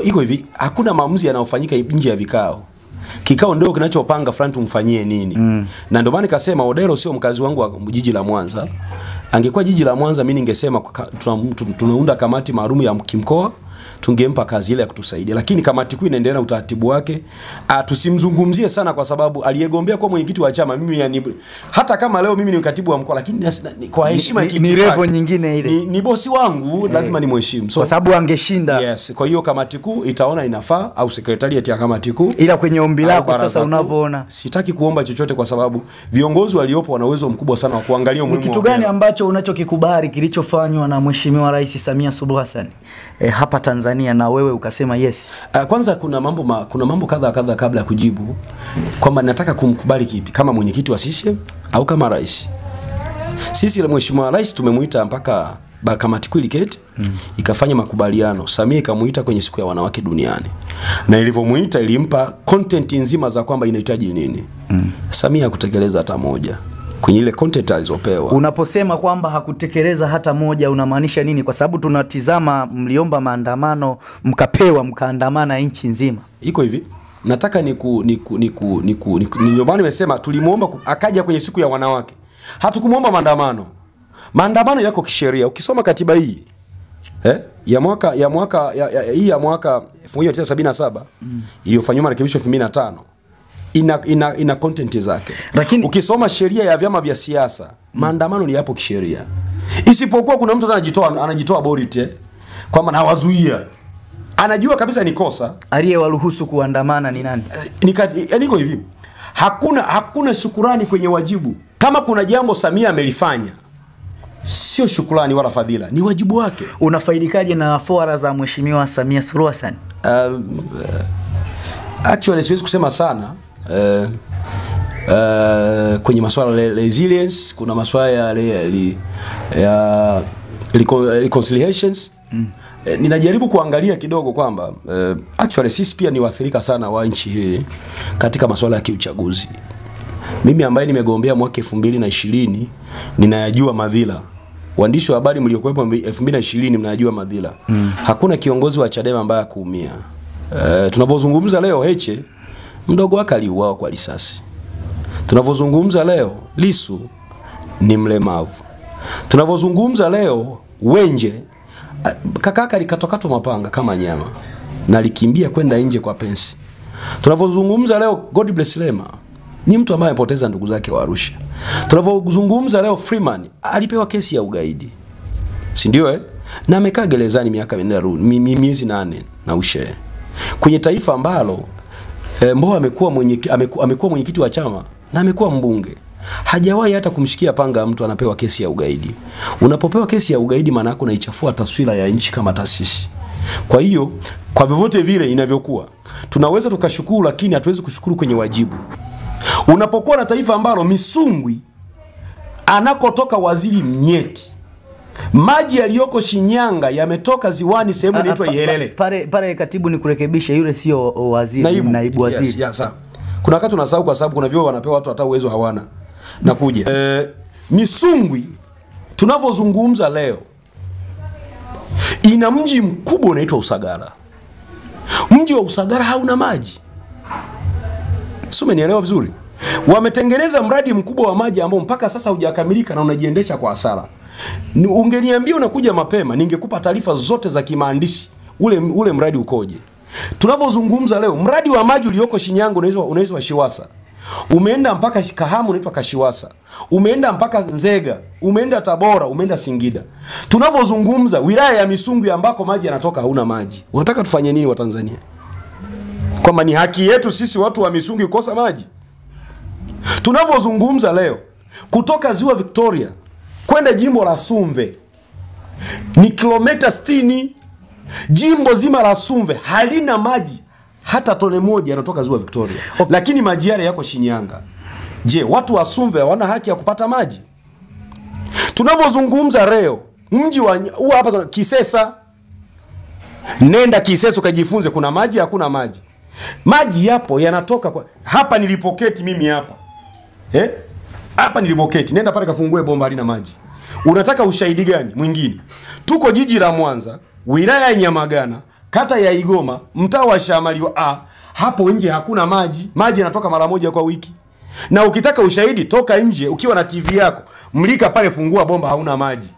Speaker 2: iko hivi, hakuna maamuzi yanayofanyika nje ya vikao. Kikao ndio kinachopanga fulani tumfanyie nini. Na ndio maana nikasema Odero sio mkazi wangu wa jiji la Mwanza. Angekuwa jiji la Mwanza mimi ningesema tunaunda kamati maalum ya kimkoa, tungempa kazi ile ya kutusaidia. Lakini kamati kuu inaendelea na utaratibu wake. Tusimzungumzie sana kwa sababu aliyegombea kwa mwenyekiti wa chama mimi hata kama leo mimi ni katibu wa mkoa, lakini kwa heshima
Speaker 1: ni level nyingine ile.
Speaker 2: Ni bosi wangu, lazima nimheshimu.
Speaker 1: Kwa sababu angeshinda.
Speaker 2: Yes, kwa hiyo kamati kuu itaona inafaa au sekretariat ya kamati kuu.
Speaker 1: Ila kwenye ombi lako sasa unavyoona,
Speaker 2: sitaki kuomba chochote kwa sababu viongozi waliopo wana uwezo mkubwa sana wa kuangalia umuhimu.
Speaker 1: Ni kitu gani ambacho unachokikubali kilichofanywa na Mheshimiwa Rais Samia Suluhu Hassan hapa Tanzania na wewe ukasema yes?
Speaker 2: Kwanza kuna mambo kadha kabla ya kujibu kwamba nataka kumkubali kipi, kama mwenyekiti wa CCM au kama rais. Sisi ile Mheshimiwa Rais tumemuita mpaka kamati kuu iliketi ikafanya makubaliano. Samia ikamuita kwenye siku ya wanawake duniani. Na ilivyomuita ilimpa content nzima za kwamba inahitaji nini. Samia kutekeleza hata moja kwenye ile content alizopewa.
Speaker 1: Unaposema kwamba hakutekeleza hata moja unamaanisha nini? Kwa sababu tunatizama mliomba maandamano, mkapewa, mkaandamana nchi nzima.
Speaker 2: Iko hivi. Nataka ndio maana nimesema tulimuomba akaja kwenye siku ya wanawake. Hatukumuomba maandamano. Maandamano yako kisheria. Ukisoma katiba hii ya mwaka 1977 iliyofanywa marekebisho 2005 ina content zake. Lakini ukisoma sheria ya vyama vya siasa, maandamano ni yapo kisheria. Isipokuwa kuna mtu anajitoa borite kwamba hawazuia. Anajua kabisa ni kosa.
Speaker 1: Aliyewaruhusu kuandamana ni nani?
Speaker 2: Niko hivi. Hakuna shukurani kwenye wajibu. Kama kuna jambo Samia amelifanya, sio shukrani wala fadhila, ni wajibu wake.
Speaker 1: Unafaidikaje na fora za Mheshimiwa Samia Suluhu Hassan?
Speaker 2: Actually siwezi kusema sana. Kwenye masuala ya resilience, kuna masuala ya reconciliations. Ninajaribu kuangalia kidogo kwamba actually sisi pia ni waathirika sana wa nchi hii katika masuala ya kiuchaguzi. Mimi ambaye nimegombea mwaka 2020 ninayajua madhila. Waandishi wa habari mliokuwepo 2020 mnayajua madhila. Hakuna kiongozi wa Chadema ambaye hakuumia. Tunapozungumza leo Heche mdogo wake aliuawa kwa risasi. Tunapozungumza leo Lissu ni mlemavu. Tunapozungumza leo Wenje kakaka alikatokatwa mapanga kama nyama na alikimbia kwenda nje kwa pensi. Tunapozungumza leo God bless Lema ni mtu ambaye amepoteza ndugu zake wa Arusha. Tunapozungumza leo Freeman alipewa kesi ya ugaidi. Si ndio Na amekaa gerezani miaka miezi 8 na ushe. Kwenye taifa ambalo Mbowe amekuwa mwenyekiti wa chama na amekuwa mbunge. Hajawahi hata kumshikia panga mtu anapewa kesi ya ugaidi. Unapopewa kesi ya ugaidi maana yako unaichafua taswira ya nchi kama taasisi. Kwa hiyo kwa vyovyote vile inavyokuwa tunaweza tukashukuru, lakini hatuwezi kushukuru kwenye wajibu. Unapokuwa na taifa ambalo Misungwi anakotoka waziri Mnyeti, maji yaliyoko Shinyanga yametoka ziwani sehemu inaitwa Ihelele.
Speaker 1: Pale katibu ni kurekebisha, yule sio waziri, naibu waziri.
Speaker 2: Yes, sawa. Kuna wakati tunasahau kwa sababu kuna vyeo wanapewa watu hata uwezo hawana. Nakuja. Misungwi tunavyozungumza leo ina mji mkubwa unaitwa Usagara. Mji wa Usagara hauna maji. Sio, umenielewa vizuri? Wametengeneza mradi mkubwa wa maji ambao mpaka sasa hujakamilika na unajiendesha kwa hasara. Ungeniambia unakuja mapema ningekupa taarifa zote za kimaandishi ule mradi ukoje. Tunapozungumza leo mradi wa maji ulioko Shinyanga unaitwa Shiwasa. Umeenda mpaka Kahamu unaitwa Kashiwasa. Umeenda mpaka Nzega, umeenda Tabora, umeenda Singida. Tunapozungumza wilaya ya Misungwi ambako maji yanatoka hauna maji. Unataka tufanye nini wa Tanzania? Kwamba ni haki yetu sisi watu wa Misungwi kukosa maji? Tunapozungumza leo kutoka Ziwa Victoria kwenda jimbo la Sumve ni kilomita 60. Jimbo zima la Sumve halina maji hata tone moja yanatoka Ziwa Victoria. Lakini maji yale yako Shinyanga. Je, watu wa Sumve hawana haki ya kupata maji? Tunapozungumza leo mji wa hapa Kisesa, nenda Kisesa ukajifunze kuna maji hakuna maji. Maji yapo yanatoka hapa nilipoketi mimi hapa. Hapa nilipoketi, nenda pale kafungue bomba halina maji. Unataka ushahidi gani mwingine? Tuko jiji la Mwanza, wilaya ya Nyamagana, kata ya Igoma, mtaa wa Shamaliwa hapo nje hakuna maji. Maji yanatoka mara moja kwa wiki. Na ukitaka ushahidi, toka nje ukiwa na TV yako, mlika pale, fungua bomba, hauna maji.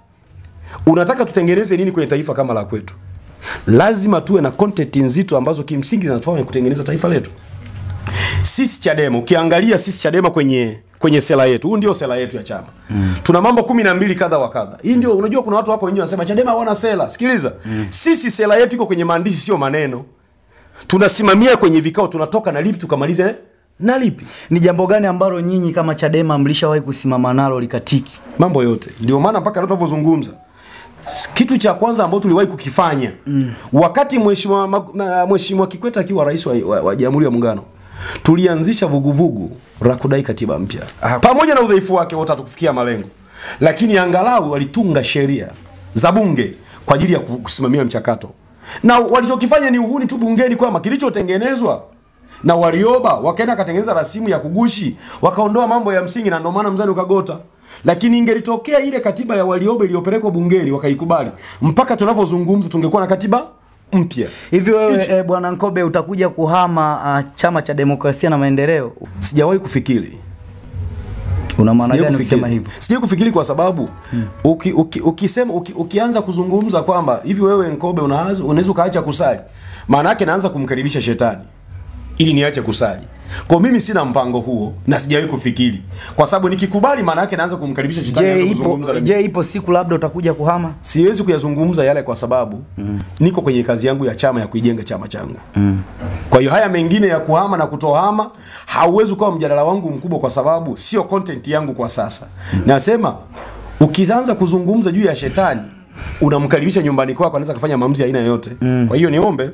Speaker 2: Unataka tutengeneze nini kwenye taifa kama la kwetu? Lazima tuwe na content nzito ambazo kimsingi zinatufanya kutengeneza taifa letu. Sisi Chadema, ukiangalia sisi Chadema kwenye sera yetu, huu ndio sera yetu ya chama. Tuna mambo 12 kadha wa kadha. Hii ndio, unajua kuna watu wako wenyewe wanasema Chadema hawana sera. Sikiliza. Sisi sera yetu iko kwenye maandishi, sio maneno. Tunasimamia kwenye vikao, tunatoka na lipi tukamalize na lipi.
Speaker 1: Ni jambo gani ambalo nyinyi kama Chadema mlishawahi kusimama nalo likatiki?
Speaker 2: Mambo yote. Ndio maana mpaka leo tunapozungumza, kitu cha kwanza ambacho tuliwahi kukifanya wakati mheshimiwa Kikwete akiwa rais wa Jamhuri ya Muungano, tulianzisha vuguvugu la kudai katiba mpya. Pamoja na udhaifu wake wote hatukufikia malengo, lakini angalau walitunga sheria za bunge kwa ajili ya kusimamia mchakato. Na walichokifanya ni uhuni tu bungeni, kwamba kilichotengenezwa na Warioba wakaenda katengeneza rasimu ya kugushi, wakaondoa mambo ya msingi, na ndio maana mzani ukagota. Lakini ingelitokea ile katiba ya Warioba iliyopelekwa bungeni wakaikubali, mpaka tunapozungumza tungekuwa na katiba mpya.
Speaker 1: Hivi wewe bwana Nkobe utakuja kuhama chama cha demokrasia na maendeleo?
Speaker 2: Sijawahi kufikiri.
Speaker 1: Una maana gani kusema hivyo?
Speaker 2: Sijawahi kufikiri kwa sababu ukianza kuzungumza kwamba hivi wewe Nkobe unaweza kaacha kusali, maana yake naanza kumkaribisha shetani ili niache kusali. Kwa mimi sina mpango huo na sijawahi kufikiri, kwa sababu nikikubali maana yake naanza kumkaribisha shetani.
Speaker 1: Ipo siku labda utakuja kuhama?
Speaker 2: Siwezi kuyazungumza yale kwa sababu niko kwenye kazi yangu ya chama ya kuijenga chama changu. Kwa hiyo haya mengine ya kuhama na kutohama hauwezi kuwa mjadala wangu mkubwa, kwa sababu sio content yangu kwa sasa. Nasema ukianza kuzungumza juu ya shetani, unamkaribisha nyumbani kwako, anaweza kufanya maamuzi aina yoyote. Kwa hiyo niombe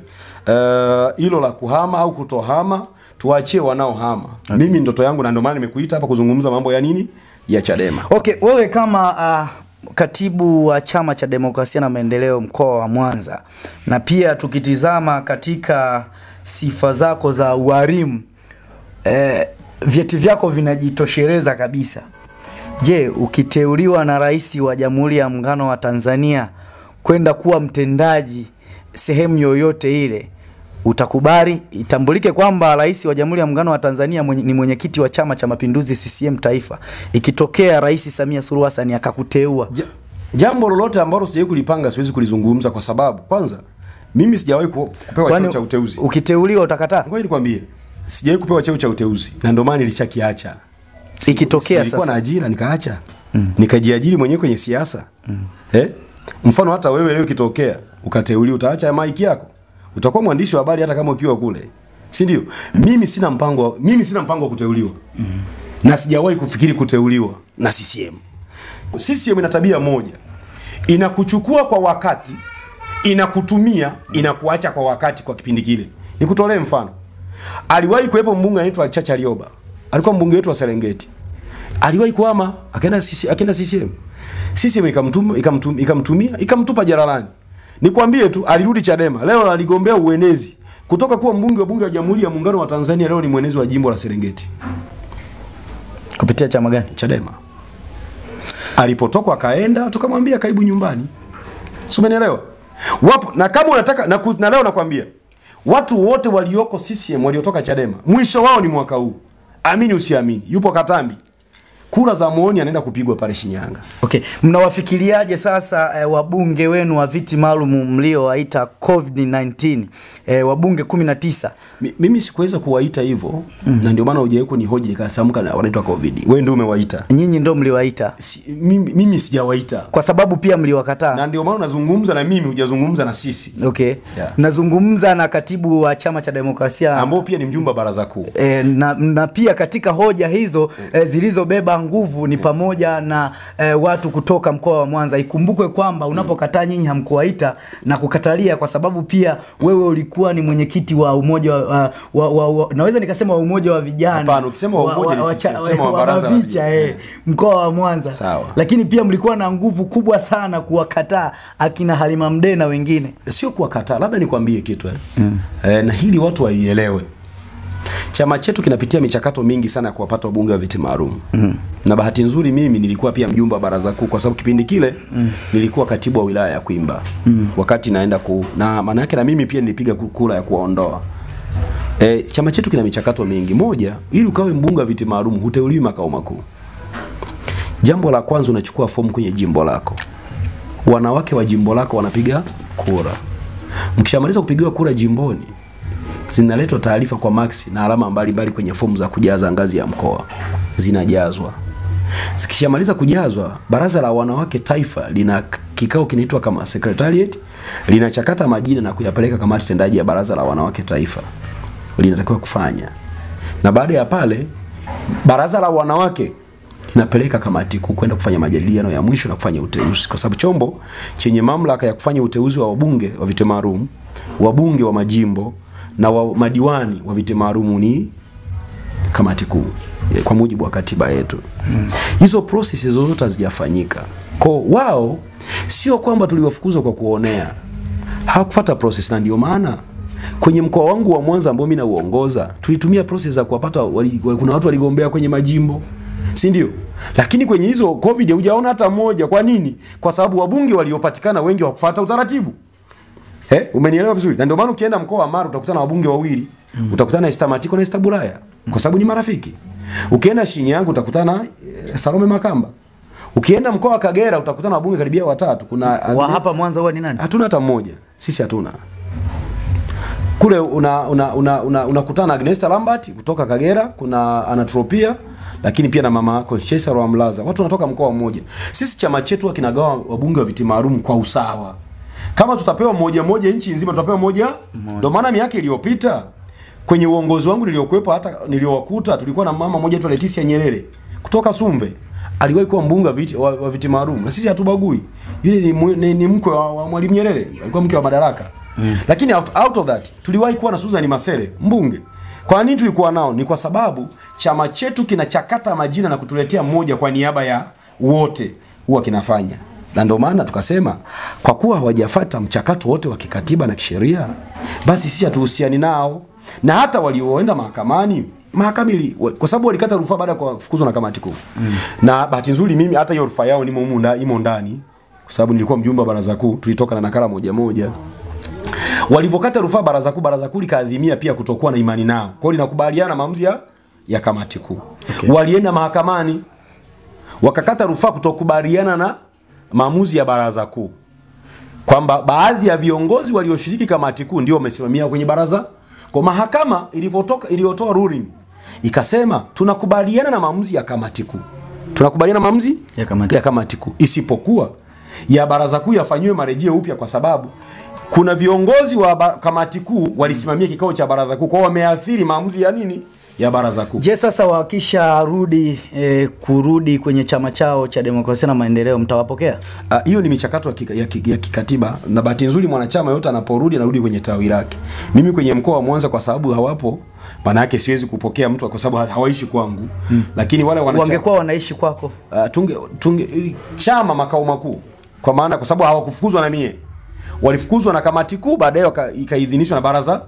Speaker 2: hilo la kuhama au kutohama tuachie wanaohama. Mimi ndoto yangu, na ndio maana nimekuita hapa kuzungumza mambo ya nini ya Chadema.
Speaker 1: Okay, wewe kama katibu wa chama cha demokrasia na maendeleo mkoa wa Mwanza, na pia tukitizama katika sifa zako za ualimu, vyeti vyako vinajitosheleza kabisa. Je, ukiteuliwa na rais wa Jamhuri ya Muungano wa Tanzania kwenda kuwa mtendaji sehemu yoyote ile, utakubali? Itambulike kwamba rais wa Jamhuri ya Muungano wa Tanzania ni mwenyekiti wa Chama cha Mapinduzi CCM Taifa. Ikitokea Rais Samia Suluhu Hassan akakuteua,
Speaker 2: jambo lolote ambalo sijawahi kulipanga siwezi kulizungumza, kwa sababu kwanza mimi sijawahi kupewa cheo cha uteuzi.
Speaker 1: Ukiteuliwa utakataa?
Speaker 2: Ngoja nikwambie, sijawahi kupewa cheo cha uteuzi, na ndio maana nilishakiacha.
Speaker 1: Ikitokea sasa
Speaker 2: nilikuwa na ajira nikaacha, nikajiajiri mwenyewe kwenye siasa. Mfano hata wewe leo kitokea ukateuliwa, utaacha maiki yako? Utakuwa mwandishi wa habari hata kama ukiwa kule, si ndio? Mimi sina mpango wa kuteuliwa. Na sijawahi kufikiri kuteuliwa na CCM. CCM ina tabia moja, inakuchukua kwa wakati, inakutumia, inakuacha kwa wakati kwa kipindi kile. Nikutolee mfano. Aliwahi kuwepo mbunge anaitwa Chacha Rioba. Alikuwa mbunge wetu wa Serengeti. Aliwahi kuhama akaenda CCM. CCM ikamtumia, ikamtupa jalalani. Nikwambie tu, alirudi Chadema. Leo aligombea uenezi. Kutoka kuwa mbunge wa bunge la Jamhuri ya Muungano wa Tanzania, leo ni mwenezi wa jimbo la Serengeti.
Speaker 1: Kupitia chama gani?
Speaker 2: Chadema. Alipotoka akaenda, tukamwambia karibu nyumbani. Umenielewa? Wapo, na kama unataka na leo nakwambia, watu wote walioko CCM waliotoka Chadema, mwisho wao ni mwaka huu. Amini usiamini, yupo Katambi. Kura za muoni anaenda kupigwa pale Shinyanga.
Speaker 1: Okay, mnawafikiriaje sasa wabunge wenu wa viti maalum mliowaita COVID-19, wabunge 19?
Speaker 2: Mimi sikuweza kuwaita hivyo, na ndio maana hujaeko ni hoji nikatamka na wanaitwa COVID. Wewe ndio umewaita.
Speaker 1: Nyinyi ndio mliwaita.
Speaker 2: Mimi sijawaita.
Speaker 1: Kwa sababu pia mliwakataa.
Speaker 2: Na ndio maana nazungumza na mimi, hujazungumza na sisi.
Speaker 1: Okay. Yeah. Nazungumza na katibu wa Chama cha Demokrasia
Speaker 2: ambao pia ni mjumbe wa baraza kuu.
Speaker 1: Na pia katika hoja hizo zilizobeba nguvu ni pamoja na watu kutoka mkoa wa Mwanza. Ikumbukwe kwamba unapokataa nyinyi hamkuwaita, na kukatalia kwa sababu pia wewe ulikuwa ni mwenyekiti wa umoja naweza nikasema wa umoja wa vijana.
Speaker 2: Hapana, ukisema wa umoja nisema wa baraza la vijana
Speaker 1: mkoa wa Mwanza.
Speaker 2: Sawa.
Speaker 1: Lakini pia mlikuwa na nguvu kubwa sana kuwakataa akina Halima Mdee na wengine.
Speaker 2: Sio kuwakataa, labda nikwambie kitu na hili watu waielewe. Chama chetu kinapitia michakato mingi sana ya kuwapata wabunge wa viti maalum. Na bahati nzuri mimi nilikuwa pia mjumbe wa baraza kuu, kwa sababu kipindi kile nilikuwa katibu wa wilaya ya Kwimba. Wakati naenda na maana yake na mimi pia nilipiga kura ya kuwaondoa. Chama chetu kina michakato mingi. Moja, ili ukawe mbunge wa viti maalum huteuliwi makao makuu. Jambo la kwanza, unachukua fomu kwenye jimbo lako. Wanawake wa jimbo lako wanapiga kura. Mkishamaliza kupigiwa kura jimboni, zinaletwa taarifa kwa Max na alama mbalimbali kwenye fomu za kujaza ngazi ya mkoa. Zinajazwa. Zikishamaliza kujazwa, baraza la wanawake taifa lina kikao kinaitwa kama secretariat, linachakata majina na kuyapeleka kamati tendaji ya baraza la wanawake taifa. Linatakiwa kufanya. Na baada ya pale, baraza la wanawake linapeleka kamati kuu kwenda kufanya majadiliano ya mwisho na kufanya uteuzi, kwa sababu chombo chenye mamlaka ya kufanya uteuzi wa wabunge wa viti maalum, wabunge wa majimbo na madiwani wa viti maalum ni kamati kuu kwa mujibu wa katiba yetu. Hizo processes zote hazijafanyika. Kwa wao sio kwamba tuliwafukuza kwa kuonea. Hawakufuata process, na ndio maana kwenye mkoa wangu wa Mwanza ambao mimi nauongoza, tulitumia process za kuwapata kuna watu waligombea kwenye majimbo. Si ndio? Lakini kwenye hizo COVID hujaona hata mmoja. Kwa nini? Kwa sababu wabunge waliopatikana wengi hawakufuata utaratibu. Umenielewa vizuri? Na ndio maana ukienda mkoa wa Mara utakutana na wabunge wawili. Utakutana na Esther Matiko na Esther Bulaya kwa sababu ni marafiki. Ukienda Shinyanga utakutana Salome Makamba. Ukienda mkoa wa Kagera utakutana na wabunge karibia watatu. Kuna
Speaker 1: wa hapa Mwanza huwa ni nani? Hatuna
Speaker 2: hata mmoja. Sisi hatuna. Kule unakutana na Agnesta Lambert kutoka Kagera, kuna Anatropia, lakini pia na mama Conchesa Rwamlaza. Watu wanatoka mkoa mmoja. Sisi chama chetu kinagawa wabunge wa viti maalum kwa usawa. Kama tutapewa moja nchi nzima tutapewa moja. Ndio maana miaka iliyopita kwenye uongozi wangu niliokuepo, hata niliowakuta, tulikuwa na mama mmoja tu Leticia Nyerere kutoka Sumve. Aliwahi kuwa mbunge wa viti maalum. Na sisi hatubagui. Yule ni mkwe wa Mwalimu Nyerere. Alikuwa mke wa Madaraka. Lakini out of that tuliwahi kuwa na Susan Masere mbunge. Kwa nini tulikuwa nao? Ni kwa sababu chama chetu kinachakata majina na kutuletea mmoja kwa niaba ya wote huwa kinafanya. Na ndio maana tukasema kwa kuwa hawajafuata mchakato wote wa kikatiba na kisheria, basi sisi hatuhusiani nao. Na hata walioenda mahakamani, mahakamili kwa sababu walikata rufaa baada ya kufukuzwa na kamati kuu. Na bahati nzuri mimi hata hiyo rufaa yao imo ndani kwa sababu nilikuwa mjumbe wa baraza kuu, tulitoka na nakala moja. Walivokata rufaa baraza kuu likaadhimia pia kutokuwa na imani nao. Kwa hiyo linakubaliana maamuzi ya kamati kuu. Walienda mahakamani wakakata rufaa kutokubaliana na maamuzi ya baraza kuu, kwamba baadhi ya viongozi walioshiriki kamati kuu ndio wamesimamia kwenye baraza. Kwa mahakama iliyotoa ruling ikasema tunakubaliana na maamuzi ya kamati kuu. Tunakubaliana na maamuzi ya kamati kuu, isipokuwa ya baraza kuu yafanywe marejeo upya, kwa sababu kuna viongozi wa kamati kuu walisimamia kikao cha baraza kuu, kwa wameathiri maamuzi ya nini? Ya baraza kuu.
Speaker 1: Je, sasa wakisha kurudi kwenye chama chao cha Demokrasia na Maendeleo mtawapokea?
Speaker 2: Hiyo ni michakato ya kikatiba, na bahati nzuri mwanachama yote anaporudi anarudi kwenye tawi lake. Mimi kwenye mkoa wa Mwanza kwa sababu hawapo, maana yake siwezi kupokea mtu kwa sababu hawaishi kwangu. Lakini wale wanachama
Speaker 1: wangekuwa wanaishi kwako,
Speaker 2: chama makao makuu, kwa maana kwa sababu hawakufukuzwa na mie. Walifukuzwa na kamati kuu, baadaye ikaidhinishwa na baraza.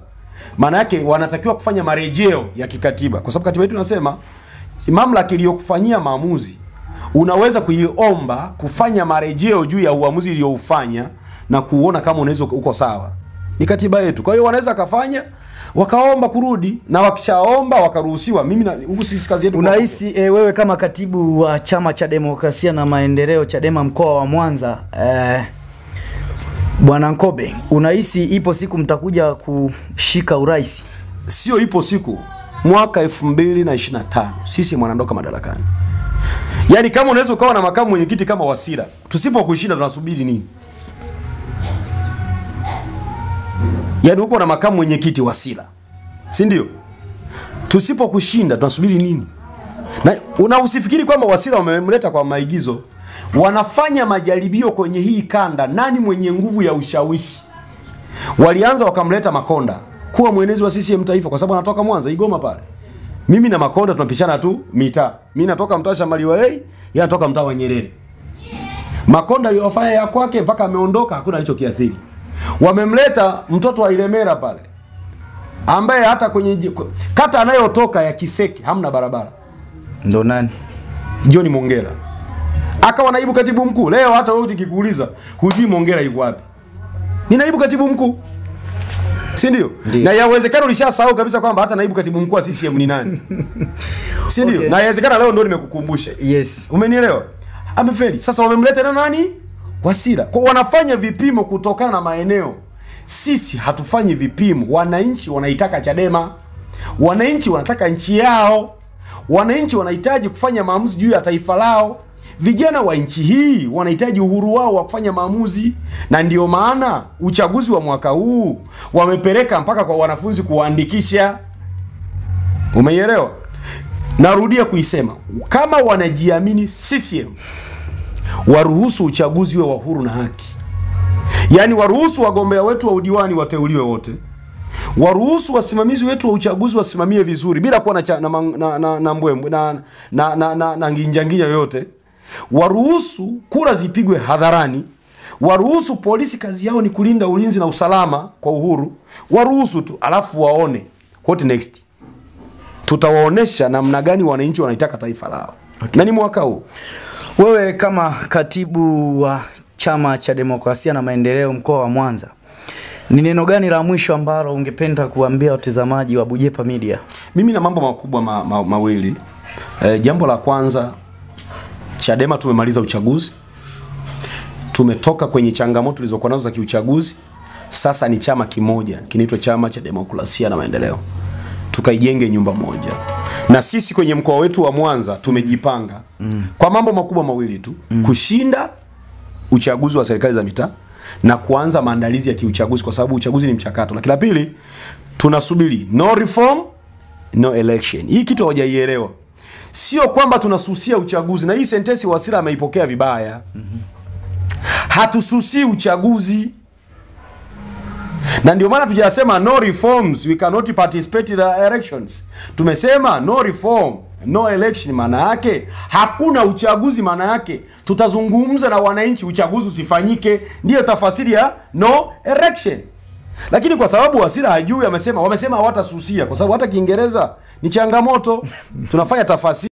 Speaker 2: Maana yake wanatakiwa kufanya marejeo ya kikatiba, kwa sababu katiba yetu inasema mamlaka iliyokufanyia maamuzi unaweza kuiomba kufanya marejeo juu ya uamuzi ulioufanya na kuona kama unaweza uko sawa. Ni katiba yetu. Kwa hiyo wanaweza kafanya wakaomba kurudi, na wakishaomba wakaruhusiwa. Mimi na sisi kazi yetu.
Speaker 1: Unahisi wewe kama katibu wa chama cha Demokrasia na Maendeleo Chadema mkoa wa Mwanza, Bwana Nkobe, unahisi ipo siku mtakuja kushika urais?
Speaker 2: Sio ipo siku, mwaka 2025 sisi mwanandoka madarakani. Yaani kama unaweza ukawa na makamu mwenyekiti kama Wasira, tusipokushinda tunasubiri nini? Yaani uko na makamu mwenyekiti Wasira, si ndio? Tusipokushinda tunasubiri nini? Na usifikiri kwamba Wasira wamemleta kwa maigizo. Wanafanya majaribio kwenye hii kanda, nani mwenye nguvu ya ushawishi. Walianza wakamleta Makonda kuwa mwenezi wa CCM taifa kwa sababu anatoka Mwanza Igoma pale. Mimi na Makonda tunapishana tu mitaa. Mimi natoka mtaa Shamaliwa yeye anatoka mtaa wa Nyerere. Makonda aliyofanya ya kwake mpaka ameondoka hakuna alichokiathiri. Wamemleta mtoto wa Ilemera pale, ambaye hata kwenye kata anayotoka ya Kiseke hamna barabara.
Speaker 1: Ndo nani?
Speaker 2: John Mongera. Akawa naibu katibu mkuu. Leo hata wewe ukikuuliza hujui Mongera yuko wapi. Ni naibu katibu mkuu. Si ndio? Na yawezekana ulishasahau kabisa kwamba hata naibu katibu mkuu wa CCM ni nani. Si ndio? Na yawezekana leo ndio nimekukumbusha.
Speaker 1: Yes.
Speaker 2: Umenielewa? Amefeli. Sasa wamemleta na nani? Wasira. Kwa wanafanya vipimo kutokana na maeneo. Sisi hatufanyi vipimo. Wananchi wanaitaka Chadema. Wananchi wanataka nchi yao. Wananchi wanahitaji kufanya maamuzi juu ya taifa lao. Vijana wa nchi hii wanahitaji uhuru wao wa kufanya maamuzi, na ndio maana uchaguzi wa mwaka huu wamepeleka mpaka kwa wanafunzi kuwaandikisha. Umeelewa? Narudia kuisema, kama wanajiamini CCM, waruhusu uchaguzi uwe wa huru na haki. Yaani waruhusu wagombea wetu wa udiwani wateuliwe wote. Waruhusu wasimamizi wetu wa uchaguzi wasimamie vizuri bila kuwa na mbwembwe na nginjanginya yoyote. Waruhusu kura zipigwe hadharani. Waruhusu polisi kazi yao ni kulinda ulinzi na usalama kwa uhuru. Waruhusu tu, alafu waone what next. Tutawaonesha namna gani wananchi wanaitaka taifa lao. Okay. Na ni mwaka huu.
Speaker 1: Wewe kama katibu wa Chama cha Demokrasia na Maendeleo mkoa wa Mwanza, ni neno gani la mwisho ambalo ungependa kuambia watazamaji wa Bujepa Media?
Speaker 2: Mimi na mambo makubwa mawili. Jambo la kwanza, Chadema tumemaliza uchaguzi. Tumetoka kwenye changamoto tulizokuwa nazo za kiuchaguzi. Sasa ni chama kimoja, kinaitwa Chama cha Demokrasia na Maendeleo. Tukaijenge nyumba moja. Na sisi kwenye mkoa wetu wa Mwanza tumejipanga kwa mambo makubwa mawili tu. Kushinda uchaguzi wa serikali za mitaa na kuanza maandalizi ya kiuchaguzi, kwa sababu uchaguzi ni mchakato. Lakini la pili, tunasubiri no reform no election. Hii kitu hawajaielewa. Sio kwamba tunasusia uchaguzi, na hii sentensi Wasira ameipokea vibaya. Hatususi uchaguzi. Na ndio maana tujasema no reforms, we cannot participate in the elections. Tumesema no reform, no election, maana yake hakuna uchaguzi, maana yake tutazungumza na wananchi uchaguzi usifanyike, ndio tafasiri ya no election. Lakini kwa sababu Wasira hajui, wamesema hawatasusia, kwa sababu hata Kiingereza ni changamoto. Tunafanya tafasiri